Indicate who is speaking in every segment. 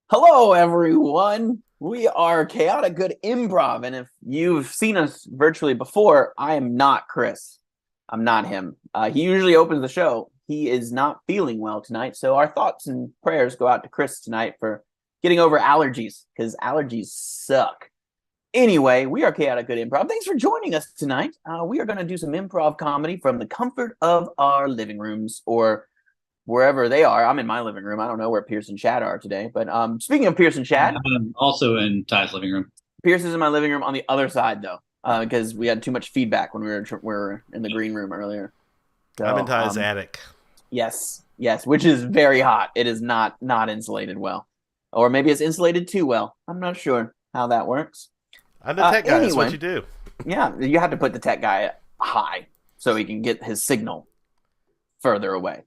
Speaker 1: Hello, everyone. We are Chaotic Good Improv, and if you've seen us virtually before, I am not Chris. I'm not him. He usually opens the show. He is not feeling well tonight, so our thoughts and prayers go out to Chris tonight for getting over allergies, because allergies suck. Anyway, we are Chaotic Good Improv. Thanks for joining us tonight. We are going to do some improv comedy from the comfort of our living rooms, or wherever they are. I'm in my living room. I don't know where Pierce and Chad are today. But speaking of Pierce and Chad,
Speaker 2: I'm also in Ty's living room.
Speaker 1: Pierce is in my living room on the other side, though, because we had too much feedback when we were in the green room earlier. So,
Speaker 3: I'm in Ty's attic.
Speaker 1: Yes, which is very hot. It is not insulated well. Or maybe it's insulated too well. I'm not sure how that works.
Speaker 3: I'm the tech guy. That's what you do.
Speaker 1: Yeah, you have to put the tech guy high so he can get his signal further away.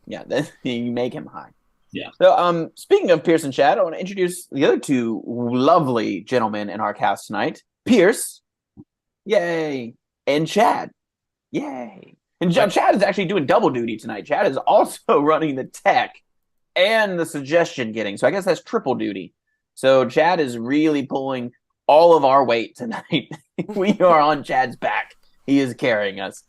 Speaker 1: Yeah, you make him high.
Speaker 2: Yeah.
Speaker 1: So, speaking of Pierce and Chad, I want to introduce the other two lovely gentlemen in our cast tonight. Pierce, yay, and Chad, yay. And Chad is actually doing double duty tonight. Chad is also running the tech and the suggestion getting. So I guess that's triple duty. So Chad is really pulling all of our weight tonight. We are on Chad's back. He is carrying us.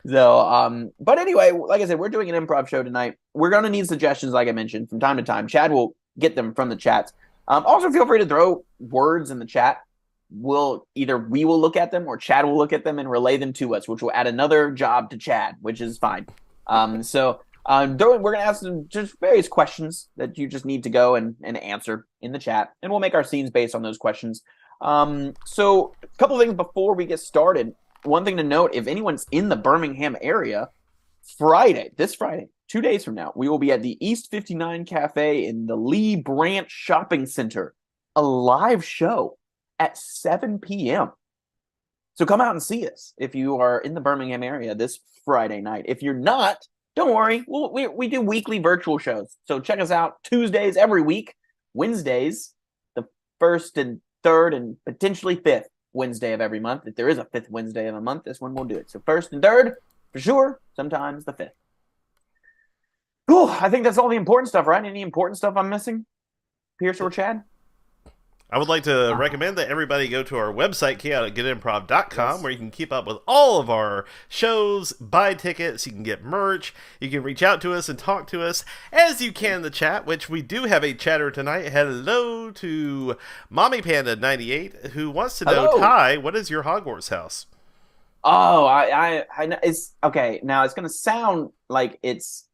Speaker 1: So, but anyway, like I said, we're doing an improv show tonight. We're going to need suggestions, like I mentioned, from time to time. Chad will get them from the chats. Also, feel free to throw words in the chat. Either we will look at them or Chad will look at them and relay them to us, which will add another job to Chad, which is fine. So we're going to ask them just various questions that you just need to go and answer in the chat, and we'll make our scenes based on those questions. So a couple things before we get started. One thing to note, if anyone's in the Birmingham area, this Friday, 2 days from now, we will be at the East 59 Cafe in the Lee Branch Shopping Center, a live show at 7 p.m. So come out and see us if you are in the Birmingham area this Friday night. If you're not, don't worry. We do weekly virtual shows. So check us out Tuesdays every week, Wednesdays, the 1st and 3rd and potentially 5th. Wednesday of every month. If there is a 5th Wednesday of a month, this one will do it. So 1st and 3rd, for sure. Sometimes the 5th. Cool. I think that's all the important stuff, right? Any important stuff I'm missing? Pierce or Chad?
Speaker 3: I would like to recommend that everybody go to our website, chaoticgoodimprov.com, yes, where you can keep up with all of our shows, buy tickets, you can get merch, you can reach out to us and talk to us as you can in the chat, which we do have a chatter tonight. Hello to Mommy Panda 98, who wants to know, Ty, what is your Hogwarts house?
Speaker 1: Oh, I it's okay. Now it's gonna sound like it's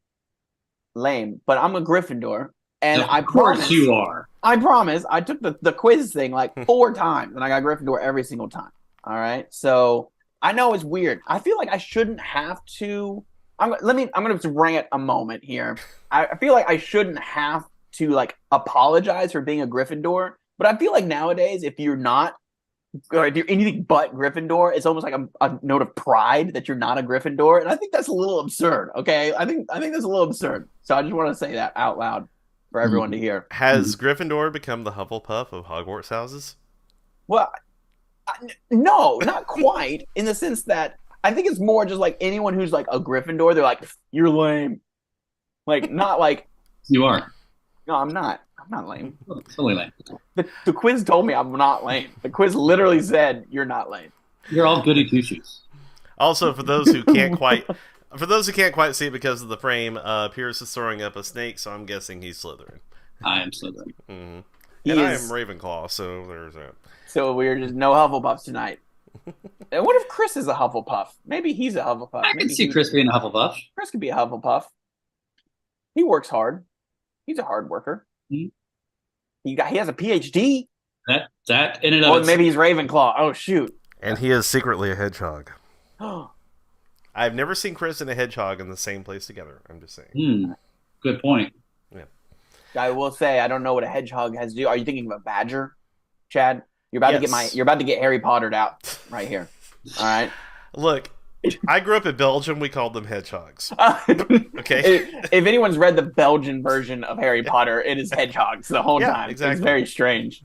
Speaker 1: lame, but I'm a Gryffindor. And
Speaker 2: of course you are.
Speaker 1: I promise. I took the quiz thing like 4 times, and I got Gryffindor every single time. All right. So I know it's weird. I feel like I shouldn't have to. I'm going to rant a moment here. I feel like I shouldn't have to like apologize for being a Gryffindor, but I feel like nowadays, if you're not, or if you're anything but Gryffindor, it's almost like a note of pride that you're not a Gryffindor, and I think that's a little absurd. Okay, I think that's a little absurd. So I just want to say that out loud for everyone to hear.
Speaker 3: Has Gryffindor become the Hufflepuff of Hogwarts houses?
Speaker 1: Well, no, not quite. In the sense that I think it's more just like anyone who's like a Gryffindor, they're like, you're lame. Like, not like...
Speaker 2: You are.
Speaker 1: No, I'm not. I'm not lame.
Speaker 2: Totally lame.
Speaker 1: The quiz told me I'm not lame. The quiz literally said, you're not lame.
Speaker 2: You're all goody two-shoes.
Speaker 3: Also, for those who can't quite... For those who can't quite see it because of the frame, Pierce is throwing up a snake, so I'm guessing he's Slytherin.
Speaker 2: I am Slytherin.
Speaker 3: Mm-hmm. And I am Ravenclaw, so there's that.
Speaker 1: So we're just no Hufflepuffs tonight. And what if Chris is a Hufflepuff? Maybe he's a Hufflepuff.
Speaker 2: I can see Chris being a Hufflepuff.
Speaker 1: Chris could be a Hufflepuff. He works hard. He's a hard worker.
Speaker 2: Mm-hmm.
Speaker 1: He has a PhD.
Speaker 2: That in and of itself.
Speaker 1: Maybe he's Ravenclaw. Oh, shoot.
Speaker 3: And he is secretly a hedgehog. I've never seen Chris and a hedgehog in the same place together. I'm just saying.
Speaker 2: Good point.
Speaker 3: Yeah.
Speaker 1: I will say I don't know what a hedgehog has to do. Are you thinking of a badger, Chad? You're about to get Harry Pottered out right here. All right.
Speaker 3: Look, I grew up in Belgium. We called them hedgehogs.
Speaker 1: Okay. If anyone's read the Belgian version of Harry Potter, it is hedgehogs the whole time.
Speaker 3: Exactly.
Speaker 1: It's very strange.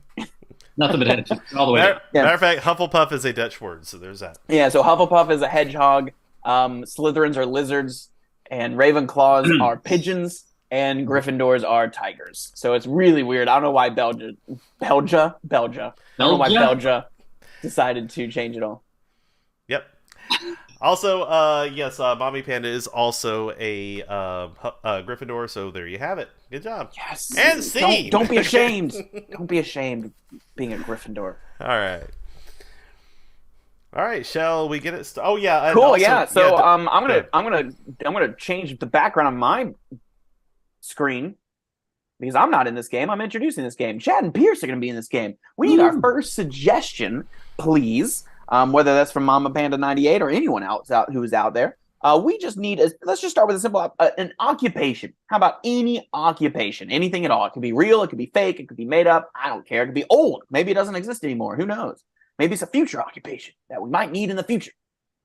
Speaker 2: Nothing but hedge all the way down.
Speaker 3: Matter of fact, Hufflepuff is a Dutch word, so there's that.
Speaker 1: Yeah, so Hufflepuff is a hedgehog, Slytherins are lizards, and Ravenclaws are pigeons, and Gryffindors are tigers. So it's really weird. I don't know why Belgia. I don't know why Belgia decided to change it all.
Speaker 3: Yep. Also, yes, Mommy Panda is also a Gryffindor, so there you have it. Good job.
Speaker 1: Yes.
Speaker 3: And scene!
Speaker 1: Don't be ashamed. Don't be ashamed of being a Gryffindor.
Speaker 3: All right. Shall we get it? Oh yeah.
Speaker 1: Cool. Also, yeah. So I'm gonna change the background on my screen because I'm not in this game. I'm introducing this game. Chad and Pierce are gonna be in this game. We need our first suggestion, please. Whether that's from Mama Panda 98 or anyone else who's out there. We just need let's just start with a simple an occupation. How about any occupation? Anything at all. It could be real, it could be fake, it could be made up. I don't care. It could be old. Maybe it doesn't exist anymore. Who knows? Maybe it's a future occupation that we might need in the future.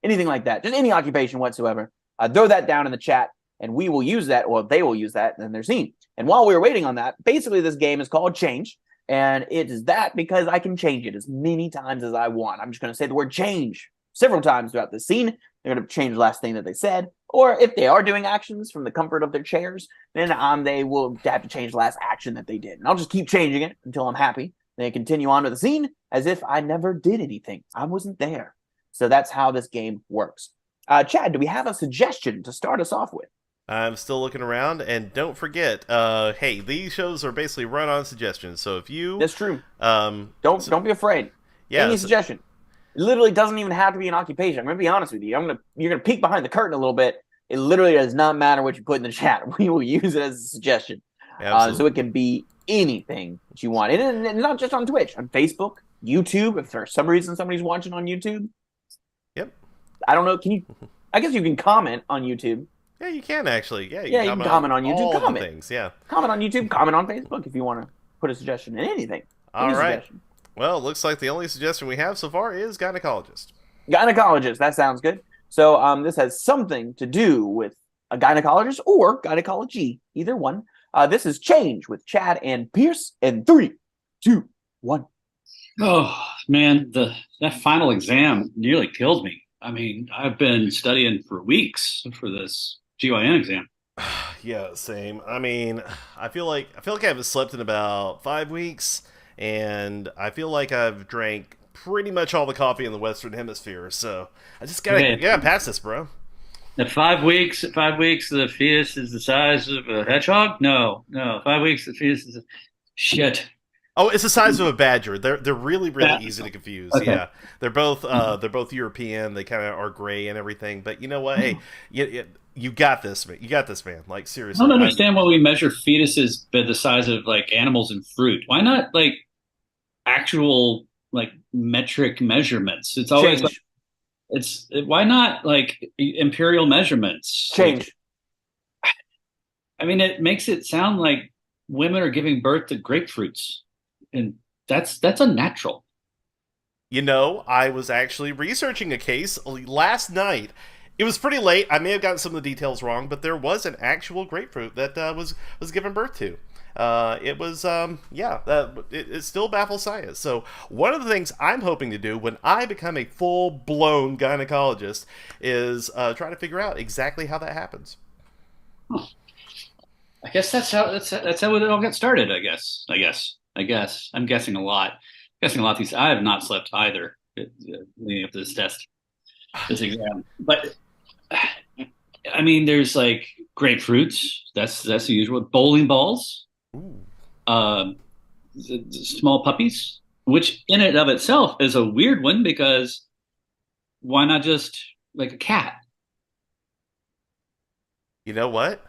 Speaker 1: Anything like that. Just any occupation whatsoever. Throw that down in the chat and we will use that, or they will use that in their scene. And while we were waiting on that, basically this game is called Change. And it is that because I can change it as many times as I want. I'm just going to say the word change several times throughout the scene. They're going to change the last thing that they said. Or if they are doing actions from the comfort of their chairs, then they will have to change the last action that they did. And I'll just keep changing it until I'm happy. Then continue on with the scene as if I never did anything. I wasn't there. So that's how this game works. Chad, do we have a suggestion to start us off with?
Speaker 3: I'm still looking around, and don't forget, hey, these shows are basically run on suggestions. So if you,
Speaker 1: that's true. Don't be afraid. Yeah, any suggestion. It literally doesn't even have to be an occupation. I'm gonna be honest with you. You're gonna peek behind the curtain a little bit. It literally does not matter what you put in the chat. We will use it as a suggestion. So it can be anything that you want, and not just on Twitch, on Facebook, YouTube. If for some reason somebody's watching on YouTube,
Speaker 3: yep.
Speaker 1: I don't know. Can you? I guess you can comment on YouTube.
Speaker 3: Yeah, you can actually. Yeah,
Speaker 1: you can comment on YouTube.
Speaker 3: All
Speaker 1: comment
Speaker 3: things. Yeah,
Speaker 1: comment on YouTube. Comment on Facebook if you want to put a suggestion in anything.
Speaker 3: All right. Well, it looks like the only suggestion we have so far is gynecologist.
Speaker 1: Gynecologist. That sounds good. So this has something to do with a gynecologist or gynecology, either one. This is Change with Chad and Pierce in 3, 2, 1.
Speaker 2: Oh man, that final exam nearly killed me. I mean, I've been studying for weeks for this GYN exam.
Speaker 3: Yeah, same. I mean, I feel like I haven't slept in about 5 weeks, and I feel like I've drank pretty much all the coffee in the Western Hemisphere. So I just gotta pass this, bro.
Speaker 2: At 5 weeks, the fetus is the size of a hedgehog? No. 5 weeks, the fetus is shit.
Speaker 3: Oh, it's the size of a badger. They're really easy to confuse. Okay. Yeah, they're both European. They kind of are gray and everything. But you know what? Hey, you got this, man. You got this, man. Like seriously.
Speaker 2: I don't understand why we measure fetuses by the size of like animals and fruit. Why not like actual like metric measurements? It's always like, why not like imperial measurements?
Speaker 1: Change.
Speaker 2: Like, I mean, it makes it sound like women are giving birth to grapefruits. And that's unnatural.
Speaker 3: You know, I was actually researching a case last night. It was pretty late. I may have gotten some of the details wrong, but there was an actual grapefruit that was given birth to. It still baffles science. So one of the things I'm hoping to do when I become a full-blown gynecologist is try to figure out exactly how that happens.
Speaker 2: Huh. I guess that's how it all got started. I guess. I'm guessing a lot. I have not slept either leading up to this this exam. But I mean, there's like grapefruits. That's the usual. Bowling balls. Small puppies, which in and of itself is a weird one because why not just like a cat?
Speaker 3: You know what?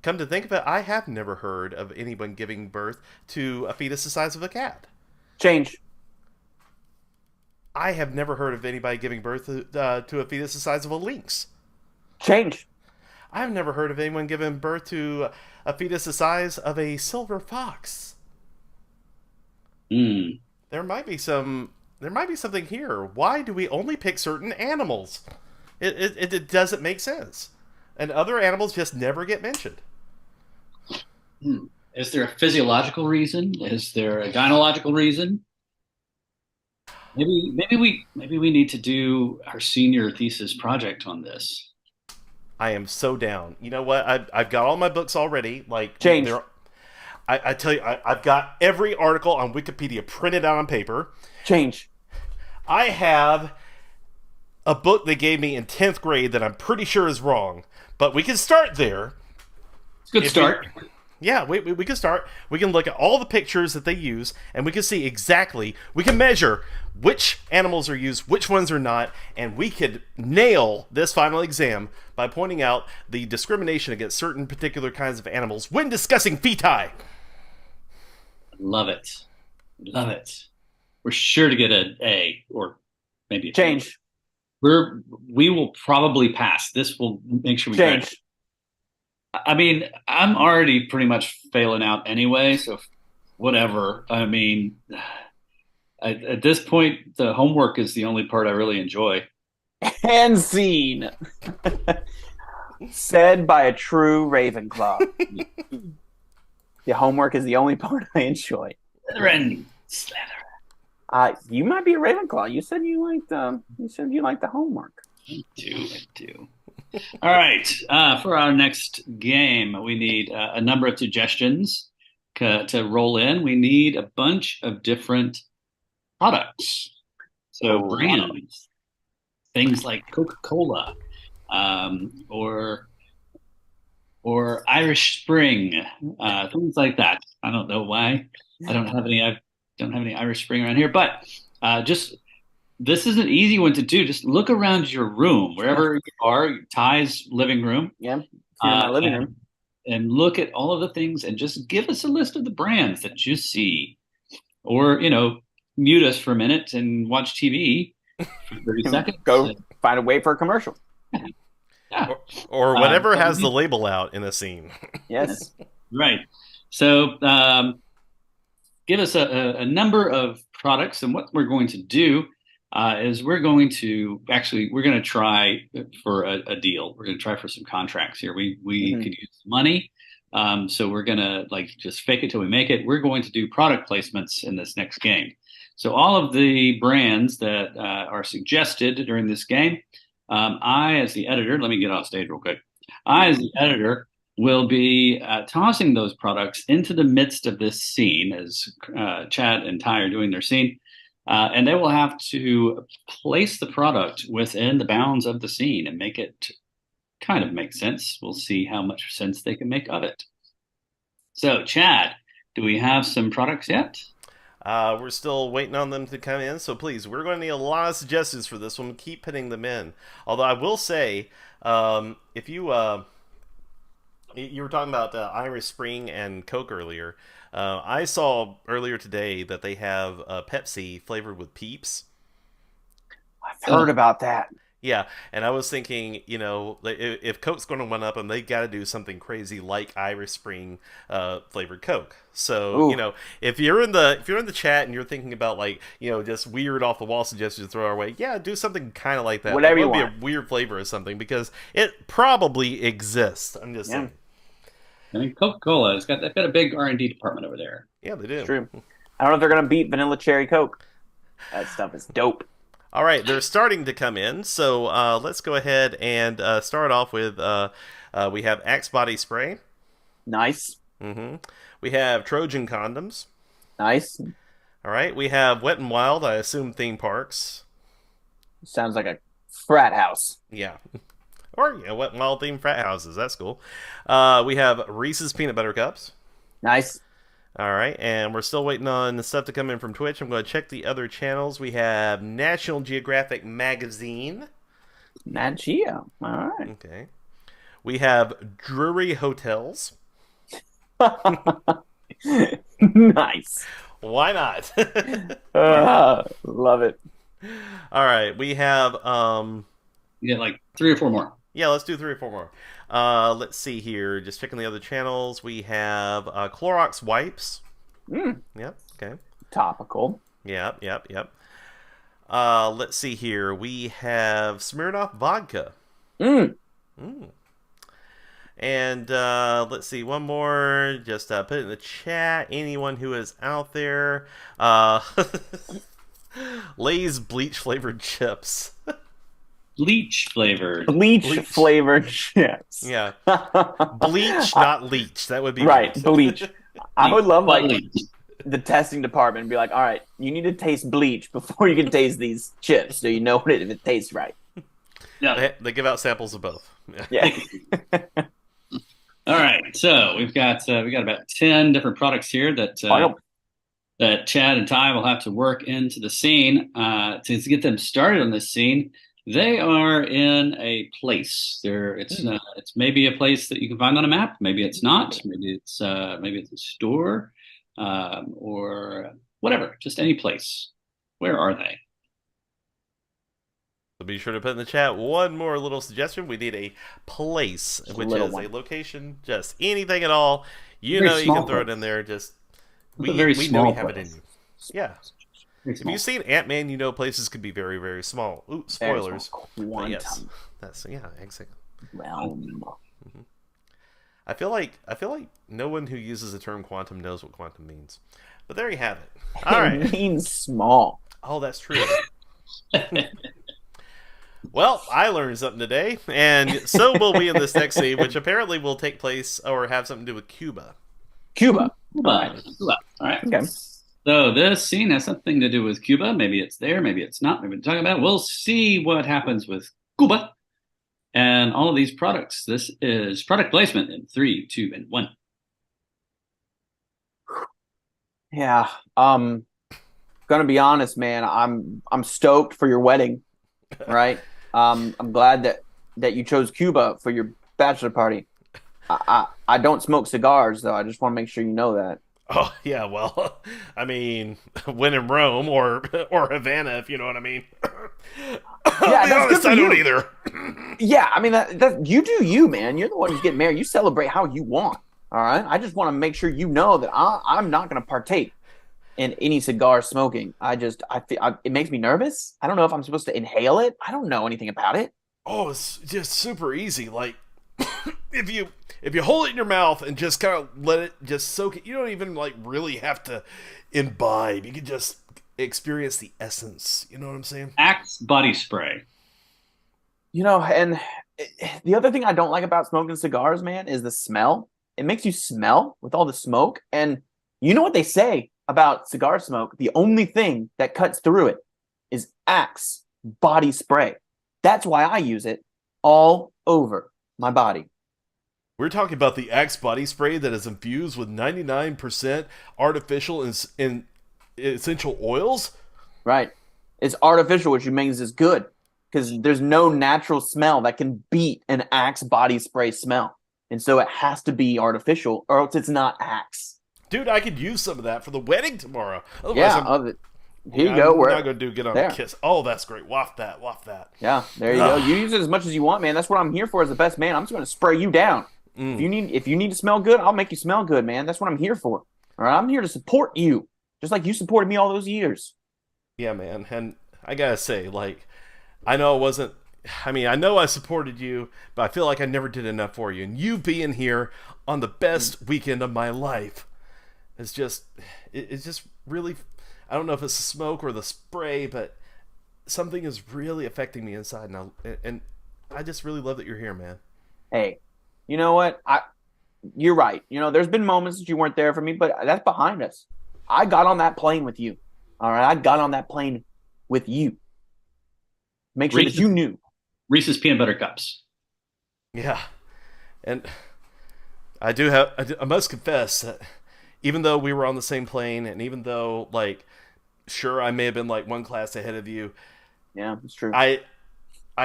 Speaker 3: Come to think of it, I have never heard of anyone giving birth to a fetus the size of a cat.
Speaker 1: Change.
Speaker 3: I have never heard of anybody giving birth to a fetus the size of a lynx.
Speaker 1: Change.
Speaker 3: I've never heard of anyone giving birth to a fetus the size of a silver fox. There might be something here. Why do we only pick certain animals? It doesn't make sense. And other animals just never get mentioned.
Speaker 2: Is there a physiological reason? Is there a gynecological reason? Maybe we need to do our senior thesis project on this.
Speaker 3: I am so down. You know what? I've got all my books already. Like
Speaker 1: Change.
Speaker 3: they're, I tell you, I've got every article on Wikipedia printed out on paper.
Speaker 1: Change.
Speaker 3: I have a book they gave me in 10th grade that I'm pretty sure is wrong, but we can start there.
Speaker 2: It's a good
Speaker 3: If
Speaker 2: start.
Speaker 3: Yeah, we can start. We can look at all the pictures that they use, and we can see exactly, we can measure which animals are used, which ones are not, and we could nail this final exam by pointing out the discrimination against certain particular kinds of animals when discussing feti.
Speaker 2: Love it. Love it. We're sure to get an A or maybe a B.
Speaker 1: Change.
Speaker 2: We will probably pass. This will make sure we graduate.
Speaker 1: Change.
Speaker 2: I mean, I'm already pretty much failing out anyway, so whatever. I mean, at this point, the homework is the only part I really enjoy.
Speaker 1: And scene. Said by a true Ravenclaw. The homework is the only part I enjoy.
Speaker 2: Slytherin. Slytherin.
Speaker 1: You might be a Ravenclaw. You said you liked the homework.
Speaker 2: I do. All right. For our next game, we need a number of suggestions to roll in. We need a bunch of different products. So brands, things like Coca-Cola, or Irish Spring, things like that. I don't know why. I don't have any Irish Spring around here, but just this is an easy one to do. Just look around your room, wherever you are, Ty's living room.
Speaker 1: Yeah, my living room.
Speaker 2: And look at all of the things and just give us a list of the brands that you see. Or, mute us for a minute and watch TV for 30 seconds.
Speaker 1: Go find a wait for a commercial.
Speaker 2: Yeah.
Speaker 3: Or whatever has the label out in a scene.
Speaker 1: Yes.
Speaker 2: Right. So give us a number of products, and what we're going to do is we're going to try for a deal. We're going to try for some contracts here. We could use money. So we're going to just fake it till we make it. We're going to do product placements in this next game. So all of the brands that are suggested during this game, I, as the editor, let me get off stage real quick. I, as the editor, will be tossing those products into the midst of this scene as Chad and Ty are doing their scene. And they will have to place the product within the bounds of the scene and make it kind of make sense. We'll see how much sense they can make of it. So, Chad, do we have some products yet?
Speaker 3: We're still waiting on them to come in, so please, we're going to need a lot of suggestions for this one. Keep putting them in. Although I will say, if you were talking about Irish Spring and Coke earlier, I saw earlier today that they have Pepsi flavored with Peeps.
Speaker 1: I've heard about that.
Speaker 3: Yeah, and I was thinking, if Coke's going to one up them, they got to do something crazy like Irish Spring flavored Coke. So,
Speaker 1: Ooh.
Speaker 3: if you're in the chat and you're thinking about just weird off the wall suggestions to throw our way, yeah, do something kind of like that.
Speaker 1: Whatever you
Speaker 3: want.
Speaker 1: want.
Speaker 3: Be a weird flavor or something because it probably exists. I'm just saying.
Speaker 2: I mean, Coca-Cola they've got a big R&D department over there.
Speaker 3: Yeah, they do.
Speaker 1: It's true. I don't know if they're gonna beat Vanilla Cherry Coke. That stuff is dope.
Speaker 3: All right, they're starting to come in, so let's go ahead and start off with we have Axe Body Spray.
Speaker 1: Nice.
Speaker 3: Mm-hmm. We have Trojan Condoms.
Speaker 1: Nice.
Speaker 3: All right, we have Wet and Wild, I assume theme parks.
Speaker 1: Sounds like a frat house.
Speaker 3: Yeah. Or, Wet and Wild themed frat houses, that's cool. We have Reese's Peanut Butter Cups.
Speaker 1: Nice.
Speaker 3: All right, and we're still waiting on the stuff to come in from Twitch. I'm going to check the other channels. We have National Geographic Magazine.
Speaker 1: Nat Geo. All right.
Speaker 3: Okay. We have Drury Hotels.
Speaker 1: Nice.
Speaker 3: Why not?
Speaker 1: Love it.
Speaker 3: All right, we have...
Speaker 2: You get 3 or 4 more.
Speaker 3: Yeah, let's do 3 or 4 more. Let's see here. Just checking the other channels. We have Clorox wipes. Yep. Okay.
Speaker 1: Topical.
Speaker 3: Yep. Let's see here. We have Smirnoff vodka. And let's see, one more. Just put it in the chat. Anyone who is out there, uh, Lay's bleach flavored chips.
Speaker 2: Bleach flavored.
Speaker 1: Bleach flavored chips.
Speaker 3: Yeah, bleach, not leech. That would be
Speaker 1: right.
Speaker 3: weird.
Speaker 1: Bleach. I would love like
Speaker 2: Bleach.
Speaker 1: the testing department and be like, all right, you need to taste bleach before you can taste these chips, so you know if it tastes right.
Speaker 2: Yeah.
Speaker 3: They give out samples of both.
Speaker 1: Yeah.
Speaker 2: All right. So we got about 10 different products here that Chad and Ty will have to work into the scene to get them started on this scene. They are in a place. It's maybe a place that you can find on a map. Maybe it's not. Maybe it's a store or whatever. Just any place. Where are they?
Speaker 3: So be sure to put in the chat one more little suggestion. We need a place, which is a location, just anything at all. You know, you can throw it in there. Just we know you have it in you. Yeah. If you've seen Ant-Man, you know places can be very, very small. Ooh, spoilers.
Speaker 1: Quantum.
Speaker 3: Yes, that's exactly.
Speaker 1: Realm.
Speaker 3: I feel like no one who uses the term quantum knows what quantum means. But there you have it. All right.
Speaker 1: It means small.
Speaker 3: Oh, that's true. Well, I learned something today, and so will we in this next scene, which apparently will take place or have something to do with Cuba.
Speaker 1: Cuba.
Speaker 2: All right.
Speaker 1: Okay.
Speaker 2: So this scene has something to do with Cuba. Maybe it's there, maybe it's not. Maybe we're talking about it. We'll see what happens with Cuba and all of these products. This is product placement in 3, 2, and 1.
Speaker 1: Yeah. Gonna be honest, man. I'm stoked for your wedding. Right. I'm glad that you chose Cuba for your bachelor party. I don't smoke cigars though. I just want to make sure you know that.
Speaker 3: Oh yeah, well, I mean, when in Rome or Havana, if you know what I mean.
Speaker 1: Yeah,
Speaker 3: be honest, I don't either.
Speaker 1: Yeah, I mean that you do you, man. You're the one who's getting married. You celebrate how you want. All right. I just want to make sure you know that I'm not going to partake in any cigar smoking. I feel it makes me nervous. I don't know if I'm supposed to inhale it. I don't know anything about it.
Speaker 3: Oh, it's just super easy. Like if you hold it in your mouth and just kind of let it just soak it, you don't even like really have to imbibe. You can just experience the essence. You know what I'm saying?
Speaker 2: Axe body spray.
Speaker 1: You know, and the other thing I don't like about smoking cigars, man, is the smell. It makes you smell with all the smoke. And you know what they say about cigar smoke? The only thing that cuts through it is Axe body spray. That's why I use it all over my body.
Speaker 3: We're talking about the Axe body spray that is infused with 99% artificial and essential oils.
Speaker 1: Right. It's artificial, which means it's good because there's no natural smell that can beat an Axe body spray smell. And so it has to be artificial or else it's not Axe.
Speaker 3: Dude, I could use some of that for the wedding tomorrow. Otherwise,
Speaker 1: here you go.
Speaker 3: We're not going to get on
Speaker 1: there.
Speaker 3: a kiss. Oh, that's great. Waft that.
Speaker 1: Yeah, there you go. You use it as much as you want, man. That's what I'm here for as the best man. I'm just going to spray you down. If you need to smell good, I'll make you smell good, man. That's what I'm here for. All right, I'm here to support you, just like you supported me all those years.
Speaker 3: Yeah, man. And I got to say, like, I know I supported you, but I feel like I never did enough for you. And you being here on the best weekend of my life is just, it's just really, I don't know if it's the smoke or the spray, but something is really affecting me inside now. And I just really love that you're here, man.
Speaker 1: Hey, you know what? You're right. You know, there's been moments that you weren't there for me, but that's behind us. I got on that plane with you. All right, I got on that plane with you. Make sure that you knew.
Speaker 2: Reese's peanut butter cups.
Speaker 3: Yeah, and I must confess that even though we were on the same plane, and even though, like, sure, I may have been like one class ahead of you.
Speaker 1: Yeah, it's true.
Speaker 3: I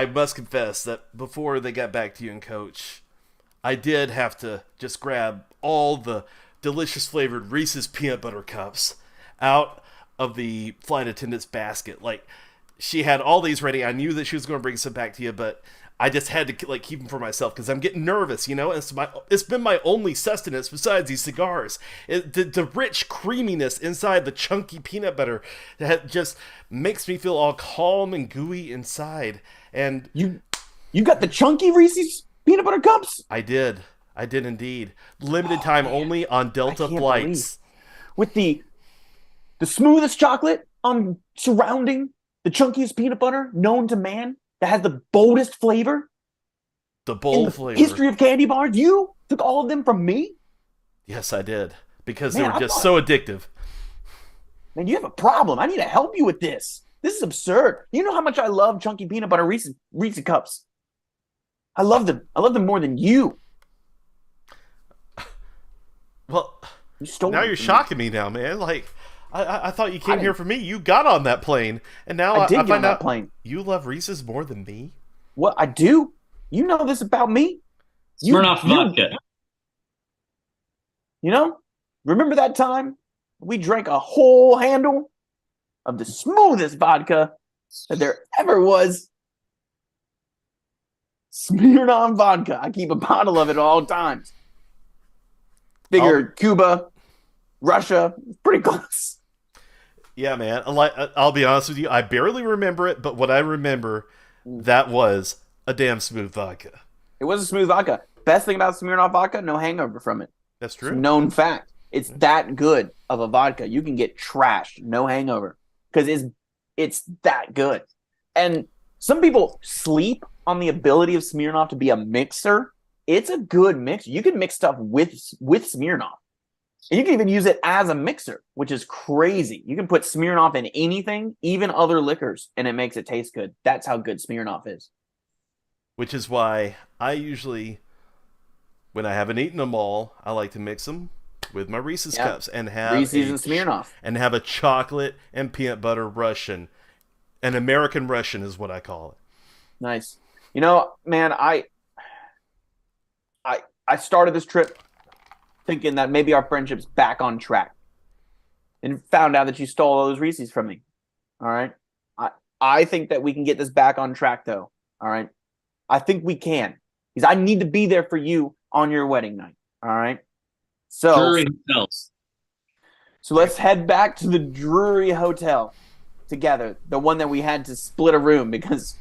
Speaker 3: must confess that before they got back to you and Coach, I did have to just grab all the delicious flavored Reese's peanut butter cups out of the flight attendant's basket. Like, she had all these ready. I knew that she was going to bring some back to you, but I just had to like keep them for myself because I'm getting nervous, you know. And it's been my only sustenance besides these cigars. The rich creaminess inside the chunky peanut butter that just makes me feel all calm and gooey inside. And
Speaker 1: you got the chunky Reese's peanut butter cups?
Speaker 3: I did. I did indeed. Limited time only on Delta
Speaker 1: can't
Speaker 3: flights.
Speaker 1: With the smoothest chocolate on surrounding the chunkiest peanut butter known to man that has the boldest flavor.
Speaker 3: The bold
Speaker 1: in the
Speaker 3: flavor.
Speaker 1: history of candy bars. You took all of them from me?
Speaker 3: Yes, I did. Because
Speaker 1: Man,
Speaker 3: they were
Speaker 1: I
Speaker 3: just
Speaker 1: thought-
Speaker 3: so addictive.
Speaker 1: Man, you have a problem. I need to help you with this. This is absurd. You know how much I love chunky peanut butter Reese's cups. I love them. I love them more than you.
Speaker 3: Well,
Speaker 1: You stole
Speaker 3: now
Speaker 1: them
Speaker 3: you're
Speaker 1: from me.
Speaker 3: shocking me now, man. Like, I thought you came
Speaker 1: I
Speaker 3: here
Speaker 1: didn't-
Speaker 3: for me. You got on that plane, and now
Speaker 1: I did get on
Speaker 3: find
Speaker 1: that
Speaker 3: out
Speaker 1: plane.
Speaker 3: you love Reese's more than me.
Speaker 1: What I do? You know this about me. You-
Speaker 2: Smirnoff
Speaker 1: you-
Speaker 2: vodka.
Speaker 1: You know? Remember that time we drank a whole handle of the smoothest vodka that there ever was? Smirnoff vodka. I keep a bottle of it at all times. Figure Cuba, Russia, pretty close.
Speaker 3: Yeah, man. I'll be honest with you. I barely remember it, but what I remember, that was a damn smooth vodka.
Speaker 1: It was a smooth vodka. Best thing about Smirnoff vodka, no hangover from it.
Speaker 3: That's
Speaker 1: It's
Speaker 3: true.
Speaker 1: a known fact. It's that good of a vodka. You can get trashed, no hangover, because it's that good. And some people sleep on the ability of Smirnoff to be a mixer. It's a good mix. You can mix stuff with Smirnoff. And you can even use it as a mixer, which is crazy. You can put Smirnoff in anything, even other liquors, and it makes it taste good. That's how good Smirnoff is.
Speaker 3: Which is why I usually, when I haven't eaten them all, I like to mix them with my Reese's
Speaker 1: Yeah.
Speaker 3: cups and have
Speaker 1: Reese's and Smirnoff.
Speaker 3: and have a chocolate and peanut butter Russian. An American Russian is what I call it.
Speaker 1: Nice. You know, man, I started this trip thinking that maybe our friendship's back on track, and found out that you stole all those Reese's from me. All right. I think that we can get this back on track, though. All right. I think we can, because I need to be there for you on your wedding night. All right. So,
Speaker 2: Drury Hotels.
Speaker 1: so let's head back to the Drury Hotel together, the one that we had to split a room because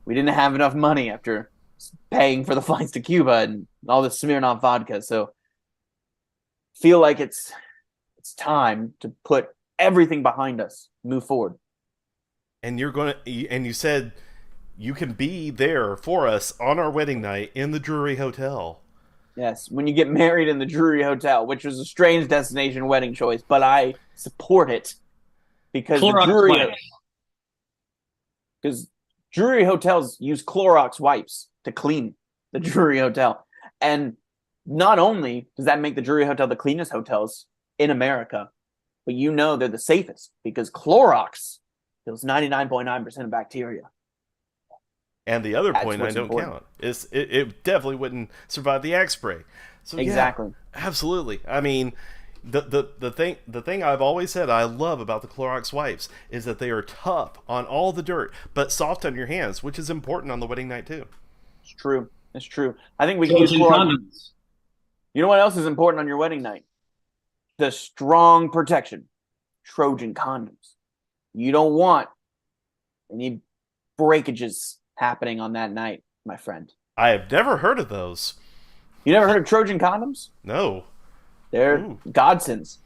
Speaker 1: we didn't have enough money after paying for the flights to Cuba and all the Smirnoff vodka. So feel like it's time to put everything behind us, move forward.
Speaker 3: And you said you can be there for us on our wedding night in the Drury Hotel.
Speaker 1: Yes, when you get married in the Drury Hotel, which was a strange destination wedding choice, but I support it because
Speaker 2: Clorox wipes.
Speaker 1: Drury hotels use Clorox wipes to clean the Drury Hotel. And not only does that make the Drury Hotel the cleanest hotels in America, but you know they're the safest because Clorox kills 99.9% of bacteria.
Speaker 3: And the other
Speaker 1: That's
Speaker 3: point I
Speaker 1: what's
Speaker 3: don't
Speaker 1: important.
Speaker 3: count is it definitely wouldn't survive the axe spray. So yeah,
Speaker 1: Exactly.
Speaker 3: absolutely. I mean, the thing I've always said I love about the Clorox wipes is that they are tough on all the dirt, but soft on your hands, which is important on the wedding night too.
Speaker 1: It's true. It's true. I think we can use
Speaker 2: Trojan
Speaker 1: Clorox.
Speaker 2: condoms.
Speaker 1: You know what else is important on your wedding night? The strong protection. Trojan condoms. You don't want any breakages happening on that night, my friend.
Speaker 3: I have never heard of those.
Speaker 1: You never heard of Trojan condoms?
Speaker 3: No.
Speaker 1: They're
Speaker 3: Ooh.
Speaker 1: godsends.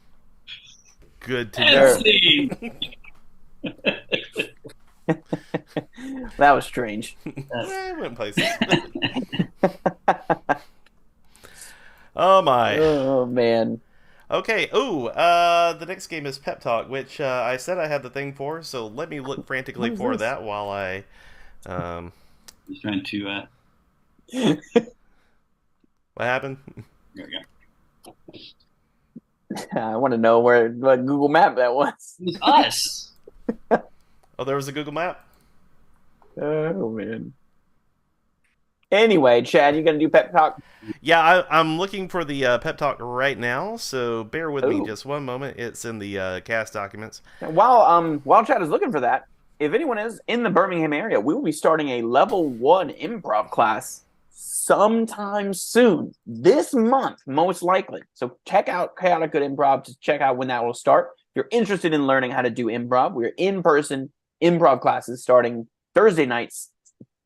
Speaker 3: Good to
Speaker 2: And
Speaker 3: know.
Speaker 2: scene.
Speaker 1: That was strange.
Speaker 3: I went places. Oh my.
Speaker 1: Oh, man.
Speaker 3: Okay. Ooh. The next game is Pep Talk, which I said I had the thing for. So let me look frantically
Speaker 1: What is
Speaker 3: for
Speaker 1: this?
Speaker 3: that while I.
Speaker 2: He's trying to.
Speaker 3: What happened?
Speaker 2: There we go.
Speaker 1: I want to know what Google Map that was.
Speaker 2: It was us.
Speaker 3: Oh, there was a Google Map.
Speaker 1: Oh, man. Anyway, Chad, you going to do pep talk?
Speaker 3: Yeah, I'm looking for the Pep Talk right now. So bear with me
Speaker 1: Ooh.
Speaker 3: just one moment. It's in the cast documents.
Speaker 1: While Chad is looking for that, if anyone is in the Birmingham area, we will be starting a level 1 improv class sometime soon. This month, most likely. So check out Chaotic Good Improv to check out when that will start. If you're interested in learning how to do improv, we're in-person improv classes starting Thursday nights.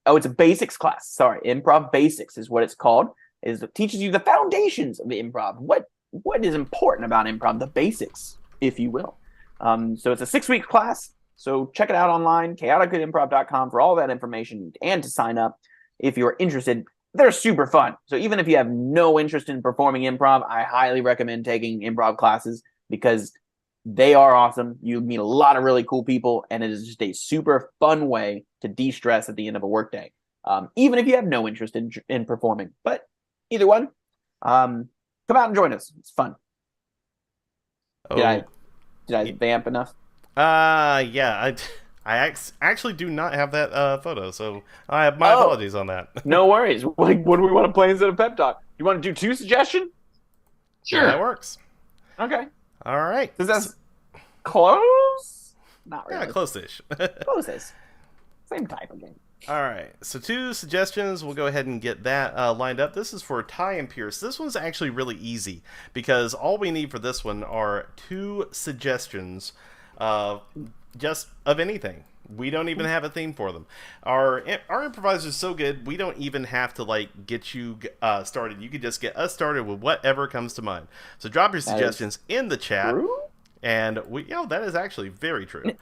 Speaker 1: Oh, it's a basics class. Sorry, Improv Basics is what it's called. it teaches you the foundations of improv. What is important about improv, the basics, if you will. So it's a 6-week class. So check it out online, chaoticgoodimprov.com for all that information and to sign up if you're interested. They're super fun. So even if you have no interest in performing improv, I highly recommend taking improv classes because they are awesome. You meet a lot of really cool people, and it is just a super fun way to de-stress at the end of a workday. Even if you have no interest in performing. But either one, come out and join us. It's fun. Did I vamp enough?
Speaker 3: Yeah. I actually do not have that photo, so I have my apologies on that.
Speaker 1: No worries. Like, what do we want to play instead of pep talk? You want to do 2 suggestions?
Speaker 2: Sure,
Speaker 3: that works.
Speaker 1: Okay.
Speaker 3: All right.
Speaker 1: Does that close? Not really.
Speaker 3: Yeah, close-ish.
Speaker 1: Close-ish. Same type of game.
Speaker 3: All right, so 2 suggestions. We'll go ahead and get that lined up. This is for Ty and Pierce. This one's actually really easy because all we need for this one are 2 suggestions just of anything. We don't even have a theme for them. Our improviser is so good, we don't even have to like get you started. You can just get us started with whatever comes to mind. So drop your suggestions in the chat.
Speaker 1: True?
Speaker 3: And that is actually very true.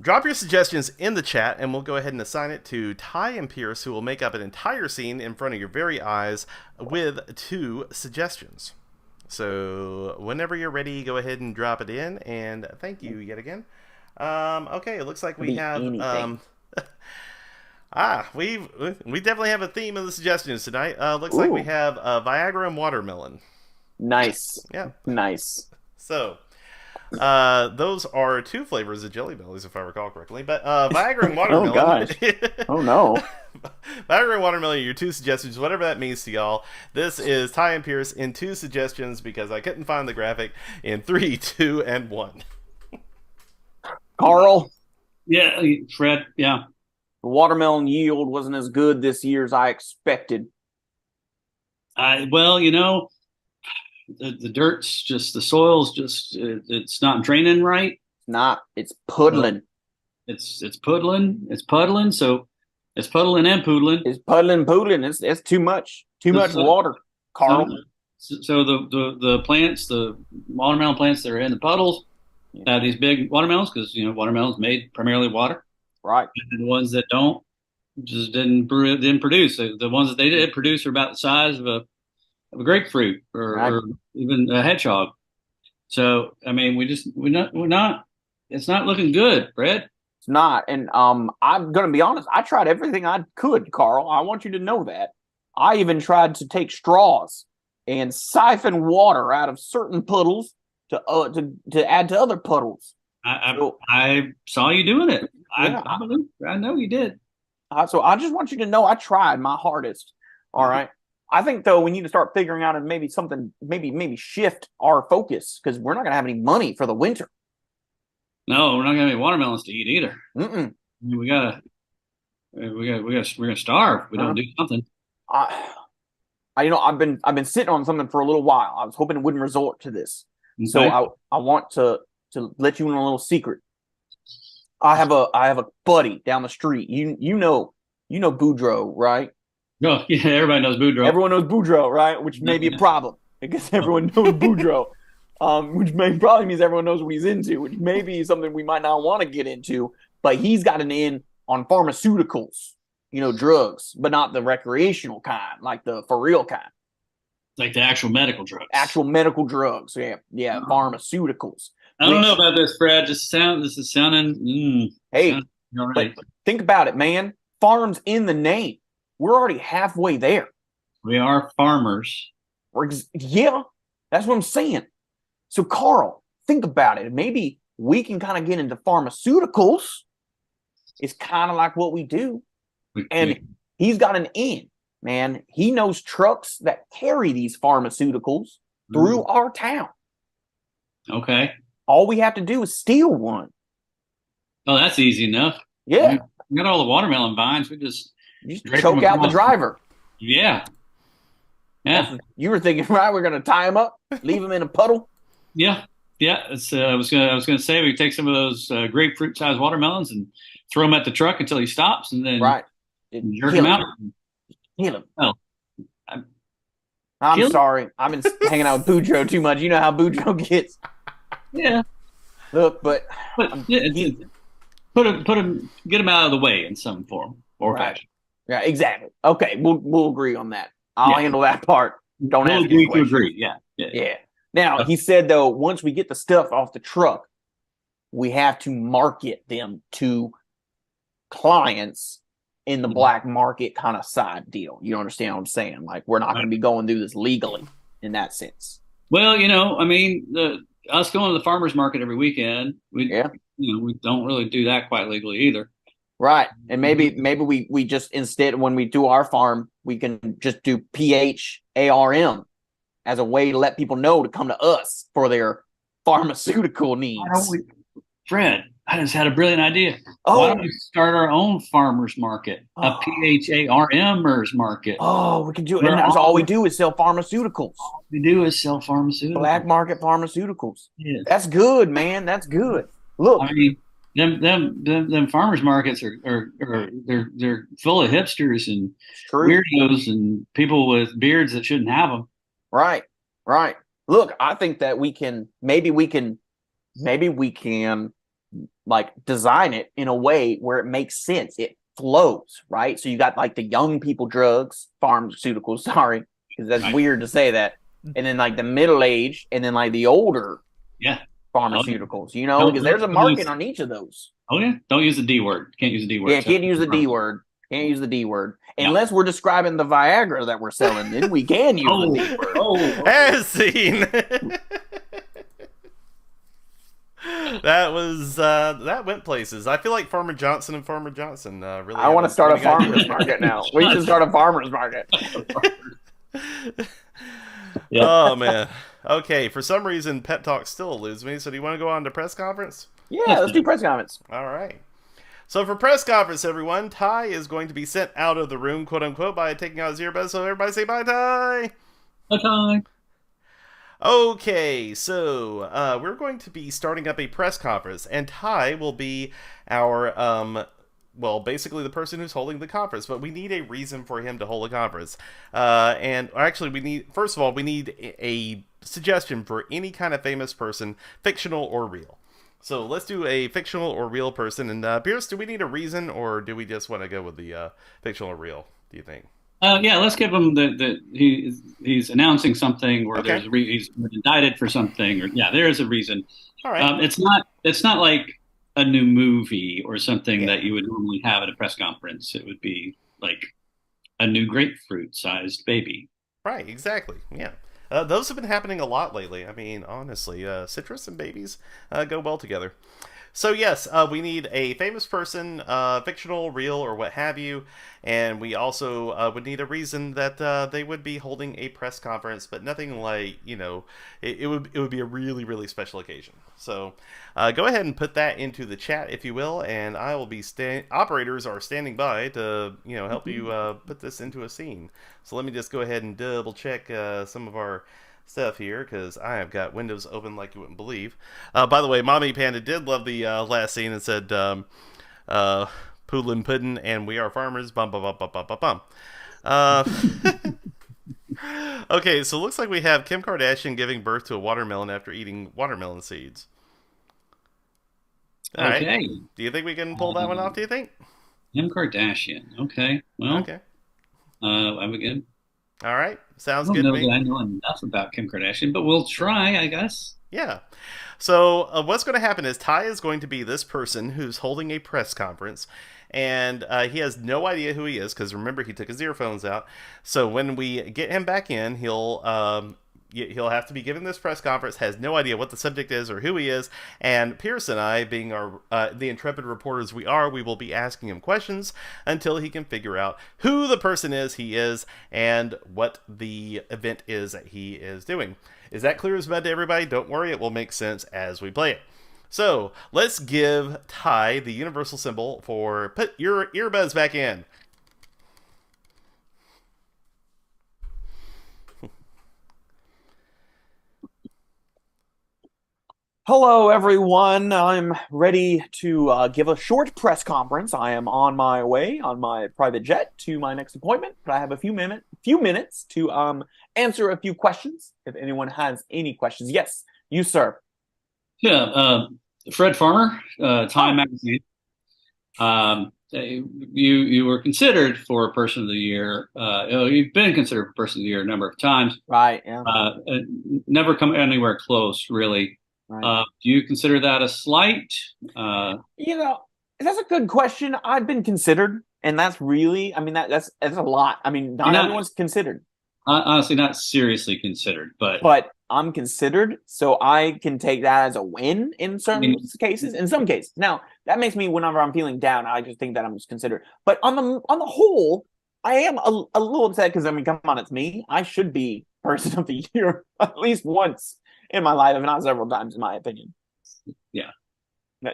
Speaker 3: Drop your suggestions in the chat, and we'll go ahead and assign it to Ty and Pierce, who will make up an entire scene in front of your very eyes with 2 suggestions. So whenever you're ready, go ahead and drop it in, and thank you yet again. Okay, it looks like we have we definitely have a theme of the suggestions tonight. Looks like we have Viagra and watermelon.
Speaker 1: Nice.
Speaker 3: Yeah.
Speaker 1: Nice.
Speaker 3: So those are 2 flavors of Jelly Bellies, if I recall correctly. But Viagra and watermelon.
Speaker 1: Oh gosh. Oh no.
Speaker 3: Viagra and watermelon are your 2 suggestions, whatever that means to y'all. This is Ty and Pierce in 2 suggestions because I couldn't find the graphic in 3, 2, and 1.
Speaker 1: Carl.
Speaker 2: Yeah, Fred. Yeah.
Speaker 1: The watermelon yield wasn't as good this year as I expected.
Speaker 2: Well, the dirt's just, the soil's just, it's not draining right.
Speaker 1: It's puddling.
Speaker 2: It's puddling. It's puddling. So it's puddling and poodling.
Speaker 1: It's puddling. It's too much. Too much water, Carl.
Speaker 2: So the plants, the watermelon plants that are in the puddles, have these big watermelons because watermelons made primarily water.
Speaker 1: Right.
Speaker 2: And the ones that don't just didn't produce. So the ones that they did produce are about the size of a grapefruit or even a hedgehog. So I mean, we're not. It's not looking good, Fred.
Speaker 1: It's not. And I'm gonna be honest. I tried everything I could, Carl. I want you to know that. I even tried to take straws and siphon water out of certain puddles to add to other puddles.
Speaker 2: I saw you doing it. Yeah. I know you did.
Speaker 1: So I just want you to know I tried my hardest. All right. I think though we need to start figuring out and maybe shift our focus because we're not gonna have any money for the winter.
Speaker 2: No, we're not gonna have any watermelons to eat either.
Speaker 1: Mm-mm.
Speaker 2: I mean, we're gonna starve if we don't do something.
Speaker 1: I've been sitting on something for a little while. I was hoping it wouldn't resort to this. Okay. So I want to let you in a little secret. I have a buddy down the street. You know Boudreaux, right?
Speaker 2: Oh, yeah, everybody knows Boudreaux.
Speaker 1: Everyone knows Boudreaux, right? Which may be a problem because everyone knows Boudreaux, which probably means everyone knows what he's into, which may be something we might not want to get into. But he's got an in on pharmaceuticals, drugs, but not the recreational kind, like the for real kind.
Speaker 2: Like the actual medical drugs.
Speaker 1: Actual medical drugs, yeah, pharmaceuticals.
Speaker 2: I don't know about this, Brad. This is sounding.
Speaker 1: Hey, but think about it, man. Farms in the name. We're already halfway there.
Speaker 2: We are farmers.
Speaker 1: Yeah, that's what I'm saying. So, Carl, think about it. Maybe we can kind of get into pharmaceuticals. It's kind of like what we do. He's got an in, man. He knows trucks that carry these pharmaceuticals through our town.
Speaker 2: Okay.
Speaker 1: All we have to do is steal one.
Speaker 2: Oh, that's easy enough.
Speaker 1: Yeah.
Speaker 2: We got all the watermelon vines. We just
Speaker 1: choke out the driver.
Speaker 2: Yeah. Yeah.
Speaker 1: You were thinking, right? We're going to tie him up, leave him in a puddle.
Speaker 2: Yeah. Yeah. I was gonna say we take some of those grapefruit-sized watermelons and throw them at the truck until he stops, and then jerk him out.
Speaker 1: Kill him.
Speaker 2: Oh,
Speaker 1: I'm
Speaker 2: Kill?
Speaker 1: sorry. I've been hanging out with Boudreaux too much. You know how Boudreaux gets.
Speaker 2: Yeah,
Speaker 1: Look, but
Speaker 2: but
Speaker 1: he
Speaker 2: put him, get him out of the way in some form or
Speaker 1: right.
Speaker 2: fashion.
Speaker 1: Yeah, exactly. Okay, we'll agree on that. I'll
Speaker 2: Yeah,
Speaker 1: handle that part. Don't
Speaker 2: we'll
Speaker 1: ask any
Speaker 2: agree to
Speaker 1: questions.
Speaker 2: agree. Yeah, yeah.
Speaker 1: Yeah. Now
Speaker 2: Uh,
Speaker 1: he said though, once we get the stuff off the truck, we have to market them to clients in the black market kind of side deal. You understand what I'm saying? Like we're not going to be going through this legally in that sense.
Speaker 2: Well, I mean, us going to the farmers market every weekend,
Speaker 1: Yeah.
Speaker 2: we don't really do that quite legally either.
Speaker 1: Right. And maybe we just instead when we do our farm, we can just do PHARM as a way to let people know to come to us for their pharmaceutical needs.
Speaker 2: Why don't we, Fred? I just had a brilliant idea.
Speaker 1: Oh.
Speaker 2: Why don't we start our own farmers market, a PHARMers market?
Speaker 1: Oh, we can do it. And that's all we do is sell pharmaceuticals.
Speaker 2: All we do is sell pharmaceuticals.
Speaker 1: Black market pharmaceuticals.
Speaker 2: Yeah.
Speaker 1: That's good, man. That's good. Look,
Speaker 2: I mean, them farmers markets are they're full of hipsters and weirdos and people with beards that shouldn't have them.
Speaker 1: Right, right. Look, I think that maybe we can like design it in a way where it makes sense. It flows, right? So you got like the young people drugs, pharmaceuticals, sorry, because that's weird to say that. And then like the middle age and then like the older pharmaceuticals, because there's a market on each of those.
Speaker 2: Oh yeah. Don't use the D word. Can't use the D word.
Speaker 1: Yeah, can't use the D word. Can't use the D word. Unless we're describing the Viagra that we're selling, then we can use the D word.
Speaker 3: As seen. That went places. I feel like Farmer Johnson and Farmer Johnson really.
Speaker 1: I want to start a farmer's market now. We should start a farmer's market.
Speaker 3: Oh man. Okay, for some reason Pep Talk still eludes me, so do you want to go on to press conference?
Speaker 1: Yeah, let's do press conference.
Speaker 3: All right. So for press conference, everyone, Ty is going to be sent out of the room, quote unquote, by taking out his earbuds. So everybody say bye, Ty.
Speaker 2: Bye, Ty.
Speaker 3: Okay, so we're going to be starting up a press conference, and Ty will be our basically the person who's holding the conference, but we need a reason for him to hold a conference. And actually, we need a suggestion for any kind of famous person, fictional or real. So let's do a fictional or real person. And Pierce, do we need a reason, or do we just want to go with the fictional or real? Do you think?
Speaker 2: Yeah, let's give him he's announcing something, or
Speaker 3: Okay.
Speaker 2: he's indicted for something, or there is a reason.
Speaker 3: All right.
Speaker 2: It's not like a new movie or something that you would normally have at a press conference. It would be like a new grapefruit-sized baby.
Speaker 3: Right. Exactly. Yeah. Those have been happening a lot lately. I mean, honestly, citrus and babies go well together. So yes, we need a famous person, fictional, real, or what have you, and we also would need a reason that they would be holding a press conference, but nothing like, it would be a really, really special occasion. So go ahead and put that into the chat, if you will, and I will be operators are standing by to help you put this into a scene. So let me just go ahead and double check some of our stuff here, because I have got windows open like you wouldn't believe. By the way, Mommy Panda did love the last scene and said, Poodlin Puddin' and we are farmers, bum bum bum bum bum bum. Okay, so it looks like we have Kim Kardashian giving birth to a watermelon after eating watermelon seeds. All right. Do you think we can pull that one off, do you think?
Speaker 2: Kim Kardashian. Okay. Well,
Speaker 3: okay.
Speaker 2: I'm again.
Speaker 3: All right. Sounds
Speaker 2: good
Speaker 3: to me.
Speaker 2: I know enough about Kim Kardashian, but we'll try, I guess.
Speaker 3: Yeah. So what's going to happen is Ty is going to be this person who's holding a press conference, and he has no idea who he is, because remember, he took his earphones out. So when we get him back in, he'll have to be giving this press conference, has no idea what the subject is or who he is, and Pierce and I, being our the intrepid reporters we are, we will be asking him questions until he can figure out who the person he is, and what the event is that he is doing. Is that clear as mud to everybody? Don't worry, it will make sense as we play it. So, let's give Ty the universal symbol for put your earbuds back in.
Speaker 1: Hello, everyone. I'm ready to give a short press conference. I am on my way on my private jet to my next appointment, but I have a few few minutes to answer a few questions. If anyone has any questions, yes, you sir.
Speaker 2: Yeah, Fred Farmer,
Speaker 1: Oh,
Speaker 2: Time Magazine. You were considered for Person of the Year. You've been considered for Person of the Year a number of times.
Speaker 1: right, yeah,
Speaker 2: Never come anywhere close, really.
Speaker 1: right.
Speaker 2: Do you consider that a slight?
Speaker 1: You know, that's a good question. I've been considered, and that's really, I mean, that's a lot. I mean, not
Speaker 2: Not
Speaker 1: everyone's considered,
Speaker 2: honestly, not seriously considered, but
Speaker 1: but I'm considered, so I can take that as a win in
Speaker 2: I
Speaker 1: certain
Speaker 2: mean,
Speaker 1: cases. In some cases, now that makes me whenever I'm feeling down, I just think that I'm just considered. But on the whole, I am a little upset because I mean, come on, it's me. I should be person of the year at least once in my life, if not several times, in my opinion.
Speaker 2: yeah.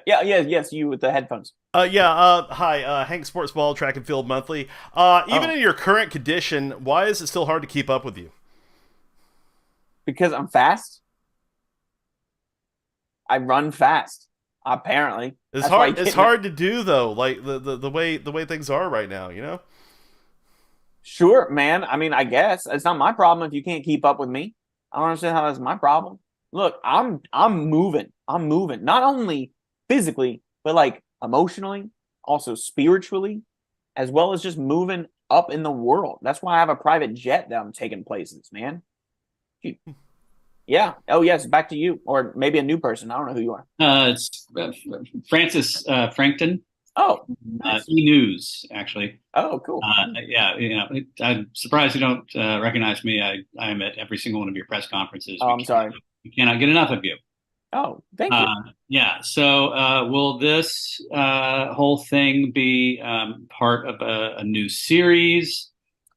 Speaker 1: Yeah, yes, you with the headphones.
Speaker 3: Hi, Hank Sports Ball Track and Field Monthly. Even
Speaker 1: Oh,
Speaker 3: in your current condition, why is it still hard to keep up with you?
Speaker 1: because I'm fast. I run fast. Apparently,
Speaker 3: It's
Speaker 1: that's why you
Speaker 3: hard. It's
Speaker 1: can't.
Speaker 3: hard to do though. Like the way things are right now. You know.
Speaker 1: Sure, man. I mean, I guess it's not my problem if you can't keep up with me. I don't understand how that's my problem. Look, I'm moving. I'm moving. Not only physically, but like emotionally, also spiritually, as well as just moving up in the world. That's why I have a private jet that I'm taking places, man. Yeah. Oh yes, back to you. Or maybe a new person. I don't know who you are.
Speaker 2: It's Francis Frankton,
Speaker 1: Oh, nice.
Speaker 2: E News, actually.
Speaker 1: Oh, cool.
Speaker 2: Yeah, I'm surprised you don't recognize me. I'm at every single one of your press conferences.
Speaker 1: Oh, I'm sorry.
Speaker 2: We cannot get enough of you.
Speaker 1: Oh, thank you.
Speaker 2: Yeah. So, will this whole thing be part of a new series?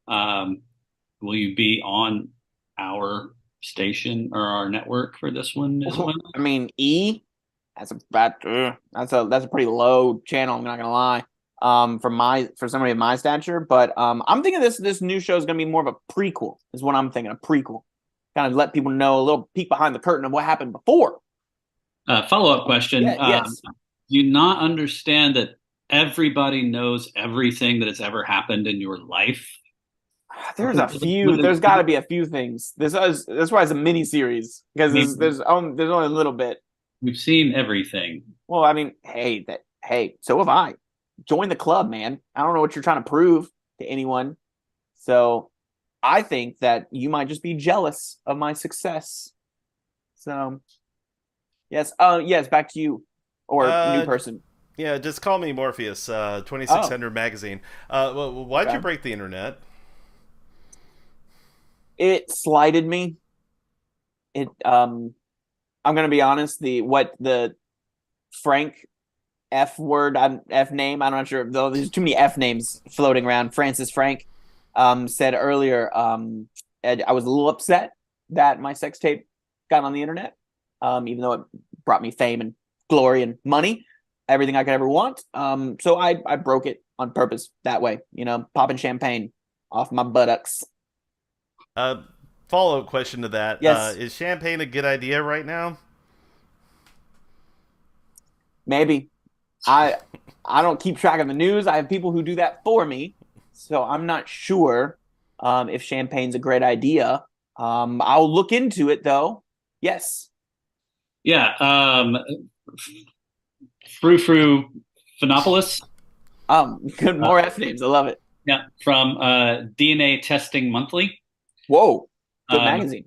Speaker 2: Um, will you be on our station or our network for this one as well?
Speaker 1: I mean, that's a pretty low channel. I'm not gonna lie. For somebody of my stature, but I'm thinking this new show is gonna be more of a prequel. Is what I'm thinking. A prequel, kind of let people know a little peek behind the curtain of what happened before.
Speaker 2: Follow-up question.
Speaker 1: Yeah. Yes.
Speaker 2: Do you not understand that everybody knows everything that has ever happened in your life?
Speaker 1: There's a few. There's got to be a few things. That's why it's a mini series because there's only a little bit.
Speaker 2: We've seen everything.
Speaker 1: Well, I mean, hey, so have I. Join the club, man. I don't know what you're trying to prove to anyone. So I think that you might just be jealous of my success. So yes, yes, back to you or new
Speaker 3: Uh,
Speaker 1: person.
Speaker 3: yeah, just call me Morpheus. 2600 magazine. Why'd you
Speaker 1: Okay.
Speaker 3: break the internet?
Speaker 1: It slighted me. It I'm gonna be honest. The Frank F word, F name. I'm not sure though. There's too many F names floating around. Francis Frank said earlier. I was a little upset that my sex tape got on the internet. Even though it brought me fame and glory and money, everything I could ever want. So I broke it on purpose that way. Popping champagne off my buttocks.
Speaker 3: Uh, Follow-up question to that:
Speaker 1: Yes,
Speaker 3: is champagne a good idea right now?
Speaker 1: maybe. I I don't keep track of the news. I have people who do that for me, so I'm not sure if champagne's a great idea. I'll look into it though. Yes.
Speaker 2: Yeah. Frou Frou Phenopoulos.
Speaker 1: Good. More F names. I love it.
Speaker 2: Yeah. From DNA Testing Monthly.
Speaker 1: Whoa. Good
Speaker 2: Um,
Speaker 1: magazine.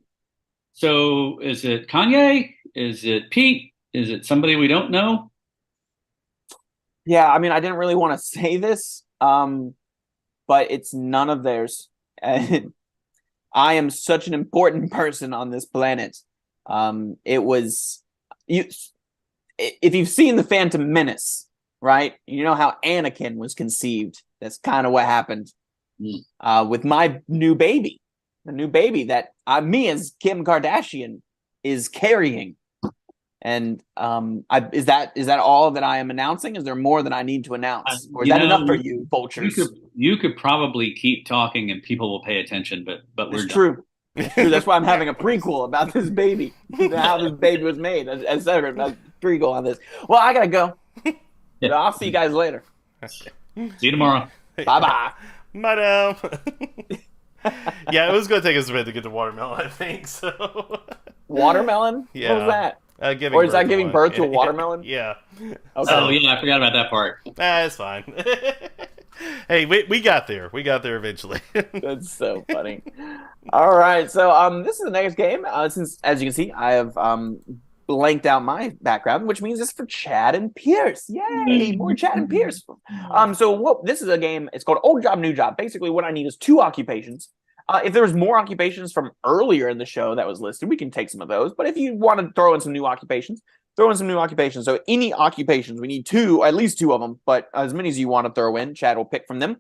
Speaker 2: so is it Kanye? Is it Pete? Is it somebody we don't know?
Speaker 1: Yeah. I mean, I didn't really want to say this, but it's none of theirs. And I am such an important person on this planet. It was you. If you've seen the Phantom Menace, right? You know how Anakin was conceived. That's kind of what happened with my new baby, the new baby that me as Kim Kardashian is carrying. And is that all that I am announcing? Is there more that I need to announce, or is that enough for you, vultures?
Speaker 2: You could probably keep talking and people will pay attention, but we're
Speaker 1: It's
Speaker 2: done.
Speaker 1: true. It's true. That's why I'm having a prequel about this baby, how this baby was made, etc. A prequel on this. Well, I gotta go.
Speaker 2: Yeah.
Speaker 1: I'll see you guys later.
Speaker 2: See you tomorrow.
Speaker 1: Bye bye.
Speaker 3: Madam. Yeah, it was going to take us a bit to get to watermelon, I think. So,
Speaker 1: Watermelon?
Speaker 3: yeah,
Speaker 1: What was that?
Speaker 3: giving
Speaker 1: Or is
Speaker 3: birth
Speaker 1: that
Speaker 3: to
Speaker 1: giving
Speaker 3: one.
Speaker 1: birth to a watermelon?
Speaker 3: Yeah.
Speaker 1: Okay.
Speaker 2: Oh
Speaker 3: So,
Speaker 2: yeah, I forgot about that part.
Speaker 3: it's fine. Hey, we got there. We got there eventually.
Speaker 1: That's so funny. All right, so this is the next game. Since as you can see, I have blanked out my background, which means it's for Chad and Pierce. Yay, more Chad and Pierce. So what this is a game. It's called Old Job, New Job. Basically, what I need is 2 occupations. If there was more occupations from earlier in the show that was listed, we can take some of those. But if you want to throw in some new occupations, throw in some new occupations. So any occupations, we need 2, at least 2 of them. But as many as you want to throw in, Chad will pick from them.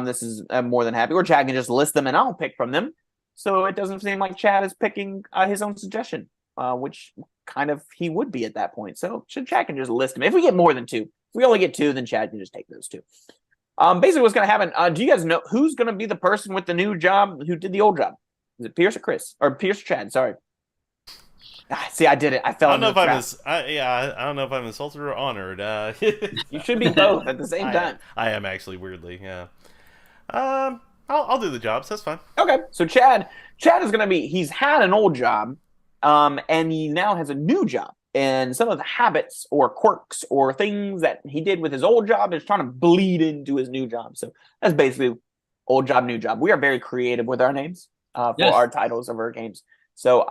Speaker 1: This is I'm more than happy. Or Chad can just list them and I'll pick from them. So it doesn't seem like Chad is picking his own suggestion, which kind of he would be at that point. So Chad can just list them. If we get more than 2, if we only get 2, then Chad can just take those 2. Basically, what's going to happen? Do you guys know who's going to be the person with the new job who did the old job? Is it Pierce or Chris? Or Pierce or Chad? Sorry. See, I did it. I fell.
Speaker 3: I don't know
Speaker 1: into
Speaker 3: if
Speaker 1: the
Speaker 3: I'm
Speaker 1: trap.
Speaker 3: I don't know if I'm insulted or honored.
Speaker 1: You should be both at the same time.
Speaker 3: I am actually weirdly, yeah. I'll do the jobs. That's fine.
Speaker 1: Okay, so Chad is going to be. He's had an old job, and he now has a new job. And some of the habits or quirks or things that he did with his old job is trying to bleed into his new job. So that's basically old job, new job. We are very creative with our names for
Speaker 2: Yes.
Speaker 1: our titles of our games. So,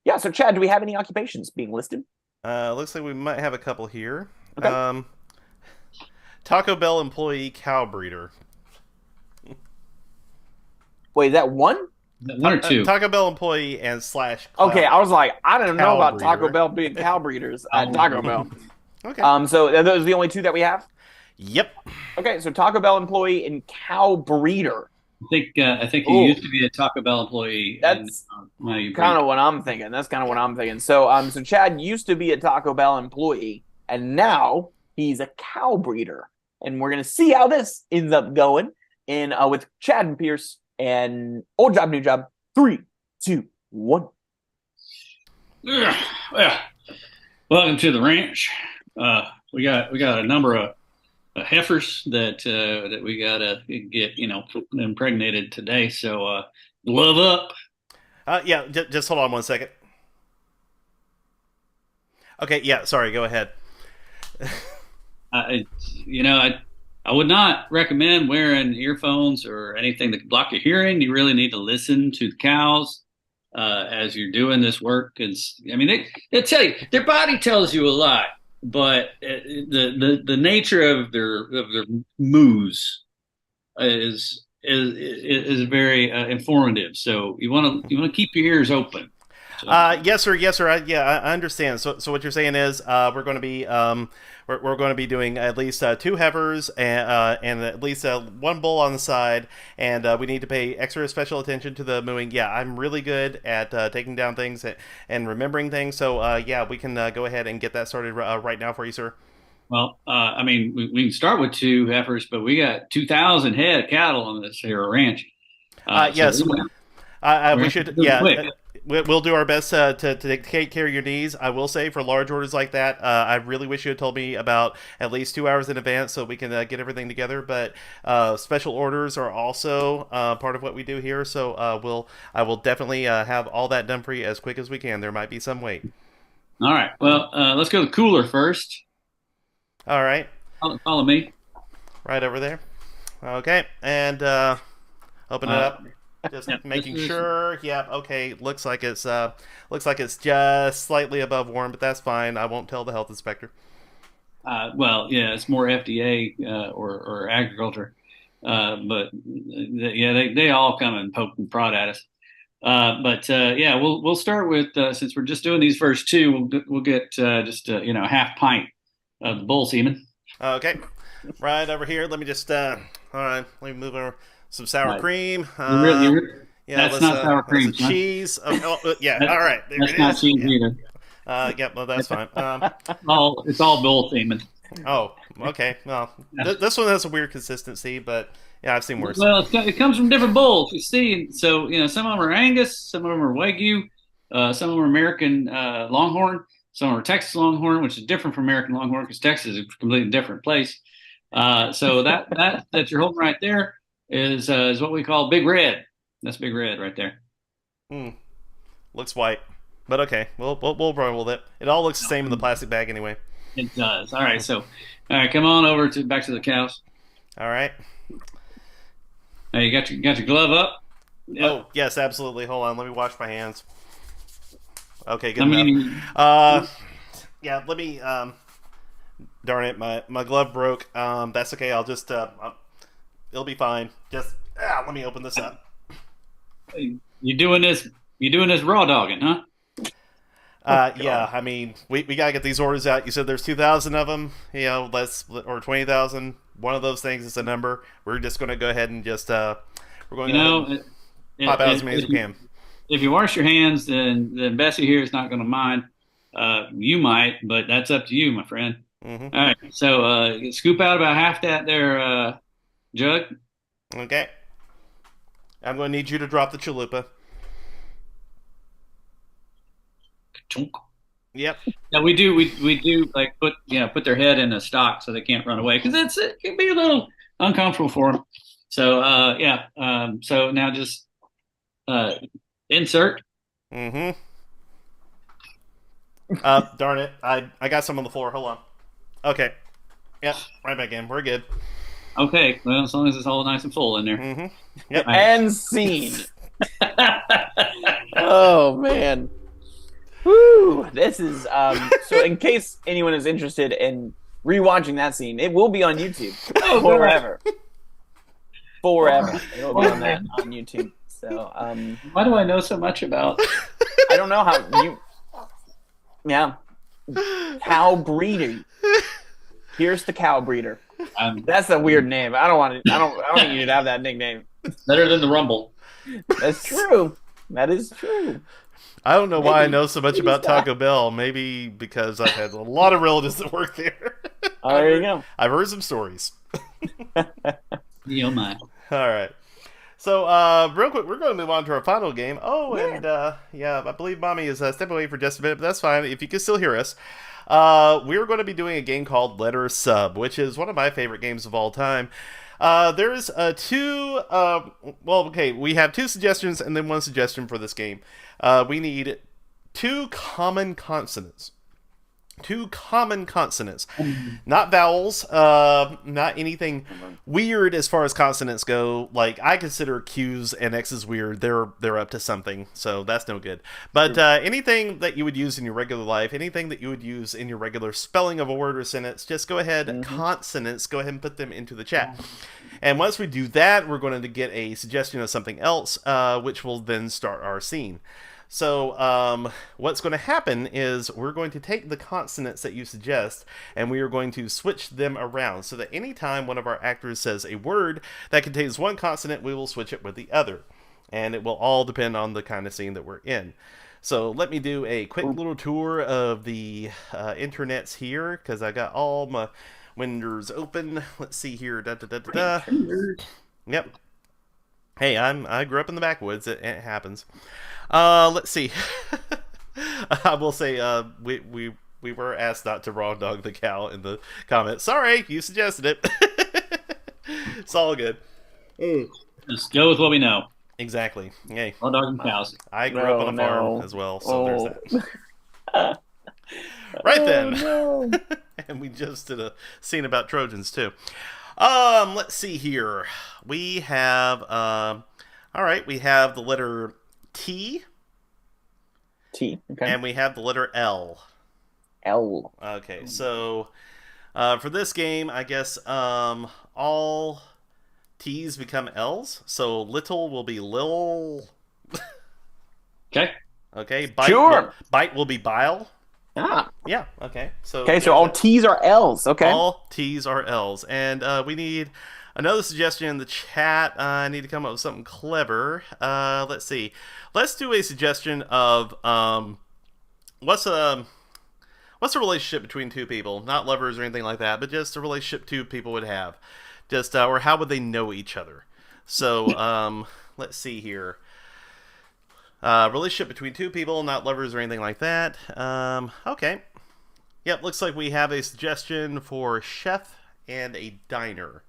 Speaker 1: yeah. So, Chad, do we have any occupations being listed?
Speaker 3: Looks like we might have a couple here.
Speaker 1: Okay.
Speaker 3: Taco Bell employee cow breeder.
Speaker 1: Wait, is that one?
Speaker 2: 1 or 2.
Speaker 3: Taco Bell employee and slash.
Speaker 1: Okay, I was like, I didn't know
Speaker 3: Cow
Speaker 1: about Taco
Speaker 3: breeder.
Speaker 1: Bell being cow breeders at Taco Bell.
Speaker 3: Okay.
Speaker 1: So are those the only 2 that we have?
Speaker 3: Yep.
Speaker 1: Okay, so Taco Bell employee and cow breeder.
Speaker 2: I think you
Speaker 1: Ooh.
Speaker 2: used to be a Taco Bell employee.
Speaker 1: That's
Speaker 2: now you
Speaker 1: kind of what I'm thinking. That's kind of what I'm thinking. So Chad used to be a Taco Bell employee, and now he's a cow breeder. And we're gonna see how this ends up going in with Chad and Pierce and old job, new job. 3, 2, 1.
Speaker 2: Well, welcome to the ranch. We got a number of heifers that we gotta get impregnated today. So glove up.
Speaker 3: Yeah. Just hold on one second. Okay. Yeah. Sorry. Go ahead.
Speaker 2: I would not recommend wearing earphones or anything that can block your hearing. You really need to listen to the cows as you're doing this work. Because they tell you their body tells you a lot, but the nature of their moos is very informative. So you want to keep your ears open. So,
Speaker 3: Yes, sir. Yes, sir. I understand. So what you're saying is, we're going to be we're going to be doing at least 2 heifers and at least 1 bull on the side, and we need to pay extra special attention to the mooing. Yeah, I'm really good at taking down things and remembering things. So yeah, we can go ahead and get that started right now for you, sir.
Speaker 2: well, we can start with 2 heifers, but we got 2,000 head of cattle on this here ranch.
Speaker 3: Yes.
Speaker 2: So
Speaker 3: We
Speaker 2: we're
Speaker 3: should,
Speaker 2: doing
Speaker 3: yeah.
Speaker 2: quick.
Speaker 3: We'll do our best to take care of your needs. I will say, for large orders like that, I really wish you had told me about at least 2 hours in advance so we can get everything together. But special orders are also part of what we do here. So I will definitely have all that done for you as quick as we can. There might be some wait.
Speaker 2: All right. Well, let's go to the cooler first.
Speaker 3: All right,
Speaker 2: Follow me.
Speaker 3: right over there. Okay, and open it up. Just
Speaker 2: Yeah,
Speaker 3: making
Speaker 2: this is-
Speaker 3: sure. Yeah. Okay. Looks like it's just slightly above warm, but that's fine. I won't tell the health inspector.
Speaker 2: Well, yeah, it's more FDA or agriculture, but they all come and poke and prod at us. But yeah, we'll start with since we're just doing these first 2, we'll get just a half pint of the bull semen.
Speaker 3: Okay. Right over here. Let me just. All right. Let me move over some sour
Speaker 2: Right.
Speaker 3: cream. Yeah,
Speaker 2: That's not sour cream,
Speaker 3: let's
Speaker 2: son.
Speaker 3: Cheese. Yeah.
Speaker 2: That-
Speaker 3: All right. There
Speaker 2: That's
Speaker 3: it
Speaker 2: not
Speaker 3: is.
Speaker 2: cheese
Speaker 3: Yeah.
Speaker 2: either.
Speaker 3: Yeah. Well, that's fine.
Speaker 2: It's all bull semen.
Speaker 3: Oh. Okay. Well,
Speaker 2: Yeah.
Speaker 3: this one has a weird consistency, but yeah, I've seen worse.
Speaker 2: Well, it comes from different bulls. You see, so some of them are Angus, some of them are Wagyu, some of them are American Longhorn, some are Texas Longhorn, which is different from American Longhorn because Texas is a completely different place. So that you're holding right there is what we call Big Red. That's Big Red right there.
Speaker 3: Hmm. Looks white, but okay. We'll run with it. It all looks the same in the plastic bag anyway.
Speaker 2: It does. All right. So, all right. Come on over to back to the cows.
Speaker 3: All right.
Speaker 2: Hey, you got your glove up. Yep.
Speaker 3: Oh yes, absolutely. Hold on. Let me wash my hands. Okay, good
Speaker 2: I
Speaker 3: enough.
Speaker 2: mean,
Speaker 3: Yeah. Let me. Darn it, my glove broke. That's okay. I'll just. It'll be fine. Just. Let me open this up.
Speaker 2: you doing this? You doing this raw dogging, huh?
Speaker 3: Yeah, I mean, we gotta get these orders out. You said there's 2,000 of them, you know, or 20,000. One of those things is a number. We're just gonna go ahead and just we're going
Speaker 2: You
Speaker 3: to
Speaker 2: know,
Speaker 3: pop out as many as we can.
Speaker 2: if you wash your hands, then Bessie here is not going to mind. You might, but that's up to you, my friend.
Speaker 3: Hmm.
Speaker 2: All right, so scoop out about half that there jug.
Speaker 3: Okay. I'm going to need you to drop the chalupa.
Speaker 2: Chunk.
Speaker 3: Yep.
Speaker 2: Yeah, we do like put their head in a stock so they can't run away because it can be a little uncomfortable for them. So so now just insert.
Speaker 3: Mm-hmm. Darn it. I got some on the floor. Hold on. Okay. Yep. Right back in. We're good.
Speaker 2: Okay, well as long as it's all nice and full in there.
Speaker 3: Mm-hmm. Yep.
Speaker 2: All right.
Speaker 1: And scene. Oh man. Woo! This is so in case anyone is interested in rewatching that scene, it will be on YouTube forever. Forever. It'll be on YouTube. So
Speaker 2: Why do I know so much about?
Speaker 1: I don't know how you yeah. Cow breeder. Here's the cow breeder. That's a weird name. I don't need you to have that nickname.
Speaker 2: Better than the Rumble.
Speaker 1: That's true. That is true.
Speaker 3: I don't know why I know so much
Speaker 1: maybe
Speaker 3: about
Speaker 1: stop.
Speaker 3: Taco Bell. Maybe because I've had a lot of relatives that work there.
Speaker 1: Oh, there you go.
Speaker 3: I've heard some stories.
Speaker 2: Oh my.
Speaker 3: All right. So, real quick, we're going to move on to our final game. Oh,
Speaker 1: Yeah.
Speaker 3: and yeah, I believe Mommy is stepping away for just a minute, but that's fine. If you can still hear us, we're going to be doing a game called Letter Sub, which is one of my favorite games of all time. There's we have two suggestions and then one suggestion for this game. We need two common consonants. Two common consonants. Not vowels, not anything weird as far as consonants go. Like, I consider Q's and X's weird. They're up to something, so that's no good. But anything that you would use in your regular life, anything that you would use in your regular spelling of a word or sentence, just go ahead, consonants, go ahead and put them into the chat. And once we do that, we're going to get a suggestion of something else, which will then start our scene. So what's going to happen is we're going to take the consonants that you suggest and we are going to switch them around so that anytime one of our actors says a word that contains one consonant, we will switch it with the other. And it will all depend on the kind of scene that we're in. So let me do a quick little tour of the internets here because I got all my windows open. Let's see here. Da, da, da, da, da. Yep. Hey, I grew up in the backwoods. It happens. Let's see. I will say we were asked not to raw dog the cow in the comments. Sorry, you suggested it. It's all good.
Speaker 2: Just go with what we know.
Speaker 3: Exactly. Hey,
Speaker 2: Raw dog and cows.
Speaker 3: I grew up on a farm as well, so there's that. Right
Speaker 1: Oh,
Speaker 3: then.
Speaker 1: no.
Speaker 3: And we just did a scene about Trojans too. Let's see here. We have all right, we have the letter T.
Speaker 1: T. Okay.
Speaker 3: And we have the letter L.
Speaker 1: L.
Speaker 3: Okay, so for this game, I guess all T's become L's. So little will be lil.
Speaker 2: Okay.
Speaker 3: Okay, bite.
Speaker 1: Sure.
Speaker 3: Bite will be bile.
Speaker 1: Ah.
Speaker 3: Yeah. Okay. So
Speaker 1: Okay, so all T's are L's. Okay.
Speaker 3: all T's are L's, and we need another suggestion in the chat. I need to come up with something clever. Let's see. Let's do a suggestion of what's a relationship between two people, not lovers or anything like that, but just a relationship two people would have, just or how would they know each other? So let's see here. Relationship between two people, not lovers or anything like that. Okay. Yep, looks like we have a suggestion for chef and a diner.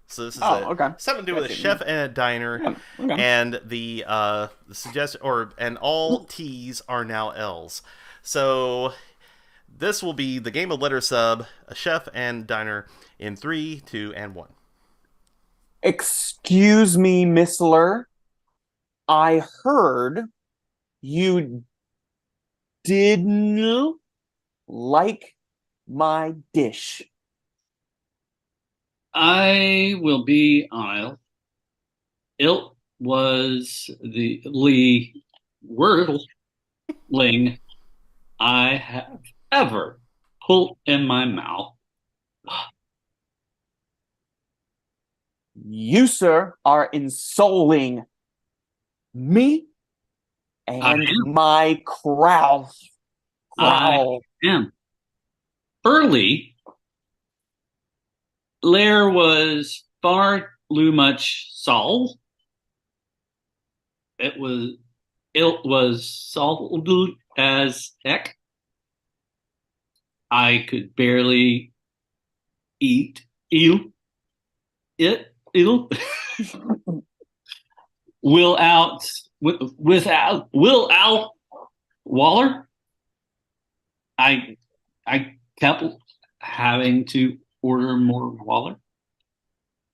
Speaker 3: So this is
Speaker 1: Okay.
Speaker 3: something to do with a
Speaker 1: Gotcha.
Speaker 3: chef and a diner,
Speaker 1: Yeah, okay.
Speaker 3: and and all T's are now L's. So this will be the game of letter sub, a chef and diner in 3, 2, and 1.
Speaker 1: Excuse me, Missler. I heard you didn't like my dish.
Speaker 2: I will be honest. It was the wordling I have ever put in my mouth.
Speaker 1: You, sir, are insulting me
Speaker 2: I
Speaker 1: and my crowd.
Speaker 2: am. Early, there was far too much salt. It was salty as heck. I could barely eat it without Waller. I kept having to order more Waller.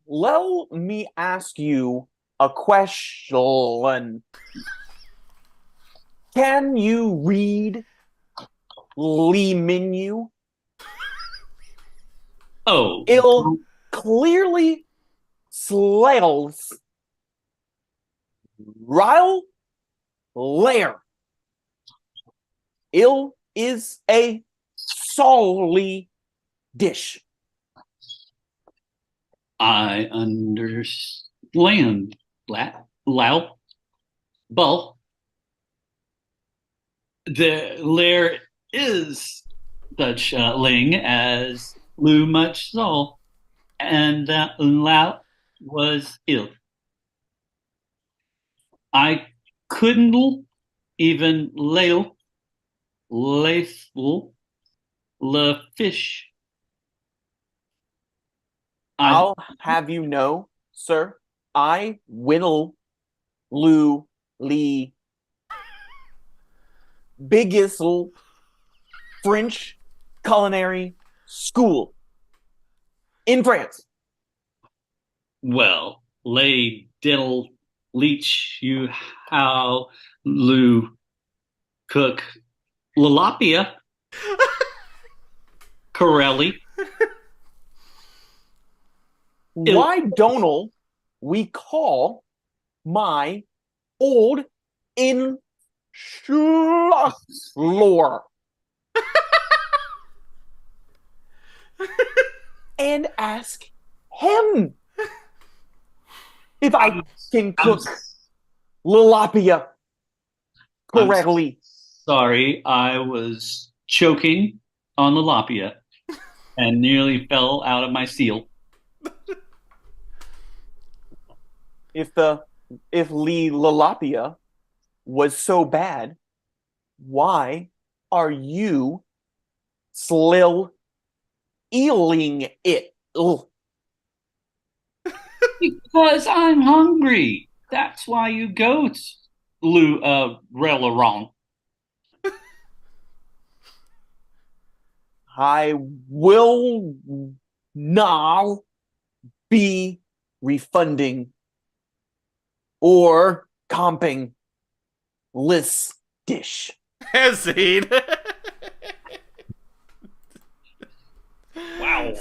Speaker 1: Let me ask you a question. Can you read the menu?
Speaker 2: Oh,
Speaker 1: It clearly slails Ryle Lair. It is a solely dish.
Speaker 2: I understand that. Loud. Well, there is such a thing as too much salt, and that loud was ill. I couldn't even ladle the fish.
Speaker 1: I'll have you know, sir, I whittle Lou Lee biggest French culinary school in France.
Speaker 2: Well, lay diddle leech you how Lou cook lalapia Corelli.
Speaker 1: Why don't we call my old in lore and ask him if I can cook lalapia correctly?
Speaker 2: Sorry, I was choking on lalapia and nearly fell out of my seal.
Speaker 1: If Lee lalapia was so bad, why are you slill ealing it? Ugh.
Speaker 2: Because I'm hungry. That's why you go to restaurant.
Speaker 1: I will now be refunding or comping this dish.
Speaker 3: Hesied.
Speaker 2: Wow.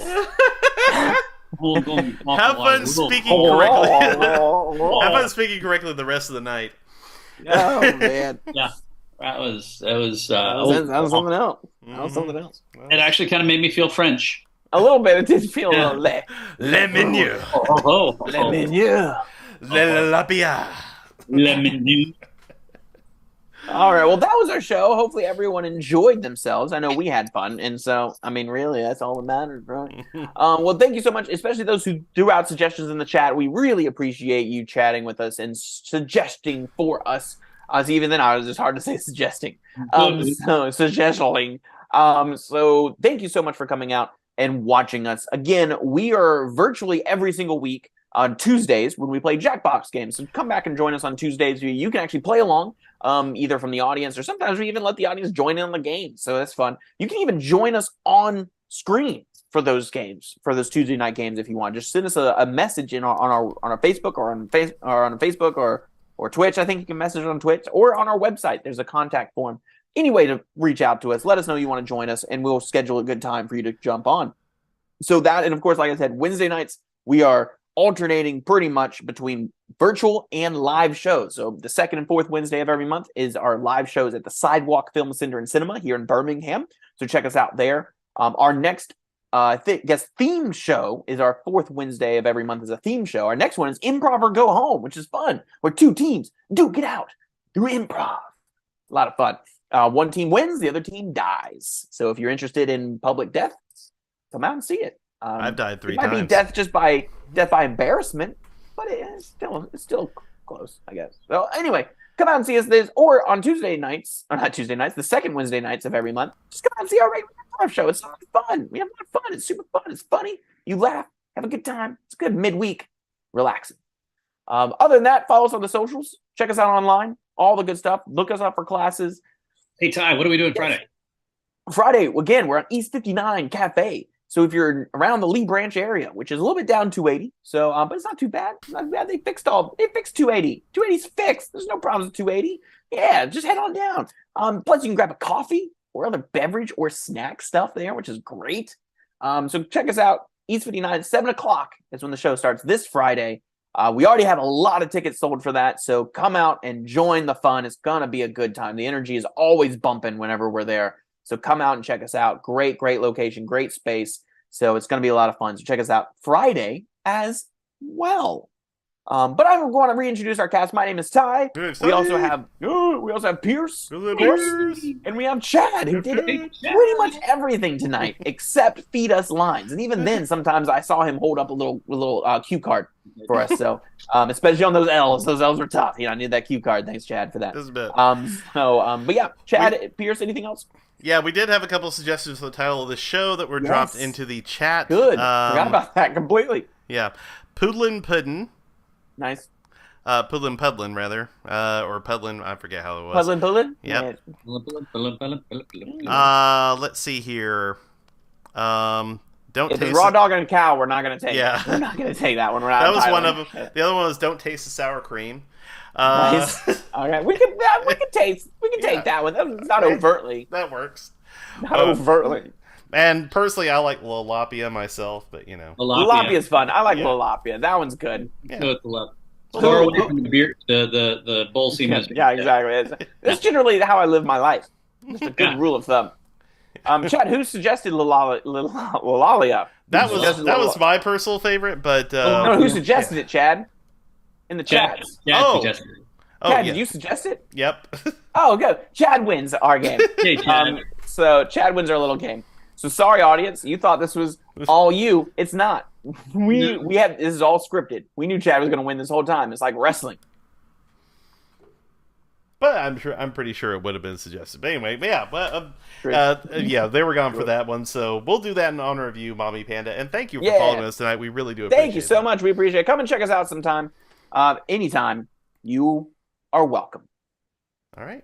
Speaker 3: Have fun speaking correctly. Have fun speaking correctly the rest of the night.
Speaker 1: Oh man,
Speaker 2: Yeah, that was
Speaker 1: that was something else. That was something else.
Speaker 2: It actually kind of made me feel French.
Speaker 1: A little bit. It did feel a little
Speaker 3: Le menu.
Speaker 1: le menu.
Speaker 3: Le lapia.
Speaker 2: Le menu.
Speaker 1: All right. Well, that was our show. Hopefully, everyone enjoyed themselves. I know we had fun, and so I mean, really, that's all that matters, right? Well, thank you so much, especially those who threw out suggestions in the chat. We really appreciate you chatting with us and suggesting for us. Even then, I was just hard to say suggesting. So suggesting. So thank you so much for coming out and watching us. Again, we are virtually every single week on Tuesdays when we play Jackbox games. So come back and join us on Tuesdays. You can actually play along, either from the audience, or sometimes we even let the audience join in on the game. So that's fun. You can even join us on screen for those games, for those Tuesday night games if you want. Just send us a message on our Facebook or on Facebook or Twitch. I think you can message on Twitch or on our website. There's a contact form. Any way to reach out to us, let us know you want to join us, and we'll schedule a good time for you to jump on. So that, and of course, like I said, Wednesday nights, we are alternating pretty much between virtual and live shows. So the second and fourth Wednesday of every month is our live shows at the Sidewalk Film Center and Cinema here in Birmingham. So check us out there. Our next theme show is our fourth Wednesday of every month is a theme show. Our next one is Improv or Go Home, which is fun, where two teams duke it out through improv. A lot of fun. One team wins, the other team dies. So if you're interested in public death, come out and see it.
Speaker 3: I've died 3
Speaker 1: it might
Speaker 3: times.
Speaker 1: be death just by embarrassment, but it's still close, I guess. So anyway, come out and see us or on Tuesday nights, or not Tuesday nights, the second Wednesday nights of every month. Just come out and see our regular improv show. It's fun. We have a lot of fun. It's super fun. It's funny. You laugh, have a good time. It's good midweek, relaxing. Other than that, follow us on the socials. Check us out online. All the good stuff. Look us up for classes.
Speaker 2: Hey, Ty, what are we doing Friday?
Speaker 1: Friday, again, we're on East 59 Cafe. So if you're around the Lee Branch area, which is a little bit down 280, so but it's not too bad. It's not bad. They fixed 280. 280's fixed. There's no problems with 280. Yeah, just head on down. Plus you can grab a coffee or other beverage or snack stuff there, which is great. So check us out. East 59, 7 o'clock is when the show starts this Friday. We already have a lot of tickets sold for that, so come out and join the fun. It's going to be a good time. The energy is always bumping whenever we're there. So come out and check us out. Great location, great space. So it's going to be a lot of fun. So check us out Friday as well. But I want to reintroduce our cast. My name is Ty. We also have Pierce, of course, and we have Chad, who did pretty much everything tonight except feed us lines. And even then, sometimes I saw him hold up a little cue card for us. So especially on those L's were tough. I needed that cue card. Thanks, Chad, for that.
Speaker 3: Just a bit.
Speaker 1: But yeah, Chad, Pierce, anything else?
Speaker 3: Yeah, we did have a couple suggestions for the title of the show that were dropped into the chat.
Speaker 1: Good. Forgot about that completely.
Speaker 3: Yeah. Poodlin Puddin'.
Speaker 1: Nice.
Speaker 3: Puddlin Puddlin, rather. Or Puddlin, I forget how it was.
Speaker 1: Puddlin?
Speaker 3: Yep.
Speaker 1: Yeah.
Speaker 3: Let's see here. Don't
Speaker 1: if
Speaker 3: taste
Speaker 1: it's raw dog and cow, we're not going to take
Speaker 3: Yeah.
Speaker 1: it. We're not going to take that one. We're not
Speaker 3: That was one of them. The other one was don't taste the sour cream.
Speaker 1: Nice. Okay, we can take that one. That's not overtly.
Speaker 3: That works.
Speaker 1: Not overtly.
Speaker 3: And personally, I like Lolapia myself, but
Speaker 1: Lolapia's fun. I like Lolapia. That one's good.
Speaker 2: Yeah. Far away from the beer, the bowl seam.
Speaker 1: Yeah, exactly. That's generally how I live my life. Just a good rule of thumb. Chad, who suggested Lolalia?
Speaker 3: That was my personal favorite, but
Speaker 1: who suggested it, Chad? In the chat.
Speaker 2: Suggested it.
Speaker 1: Chad, did you suggest it?
Speaker 3: Yep.
Speaker 1: Oh, good. Chad wins our game.
Speaker 2: Hey, Chad.
Speaker 1: So Chad wins our little game. So sorry, audience. You thought this was all you. It's not. We have this is all scripted. We knew Chad was going to win this whole time. It's like wrestling.
Speaker 3: But I'm pretty sure it would have been suggested. But anyway, they were gone for that one. So we'll do that in honor of you, Mommy Panda. And thank you for following us tonight. We really do appreciate it.
Speaker 1: Thank you so much. We appreciate it. Come and check us out sometime. Anytime. You are welcome.
Speaker 3: All right.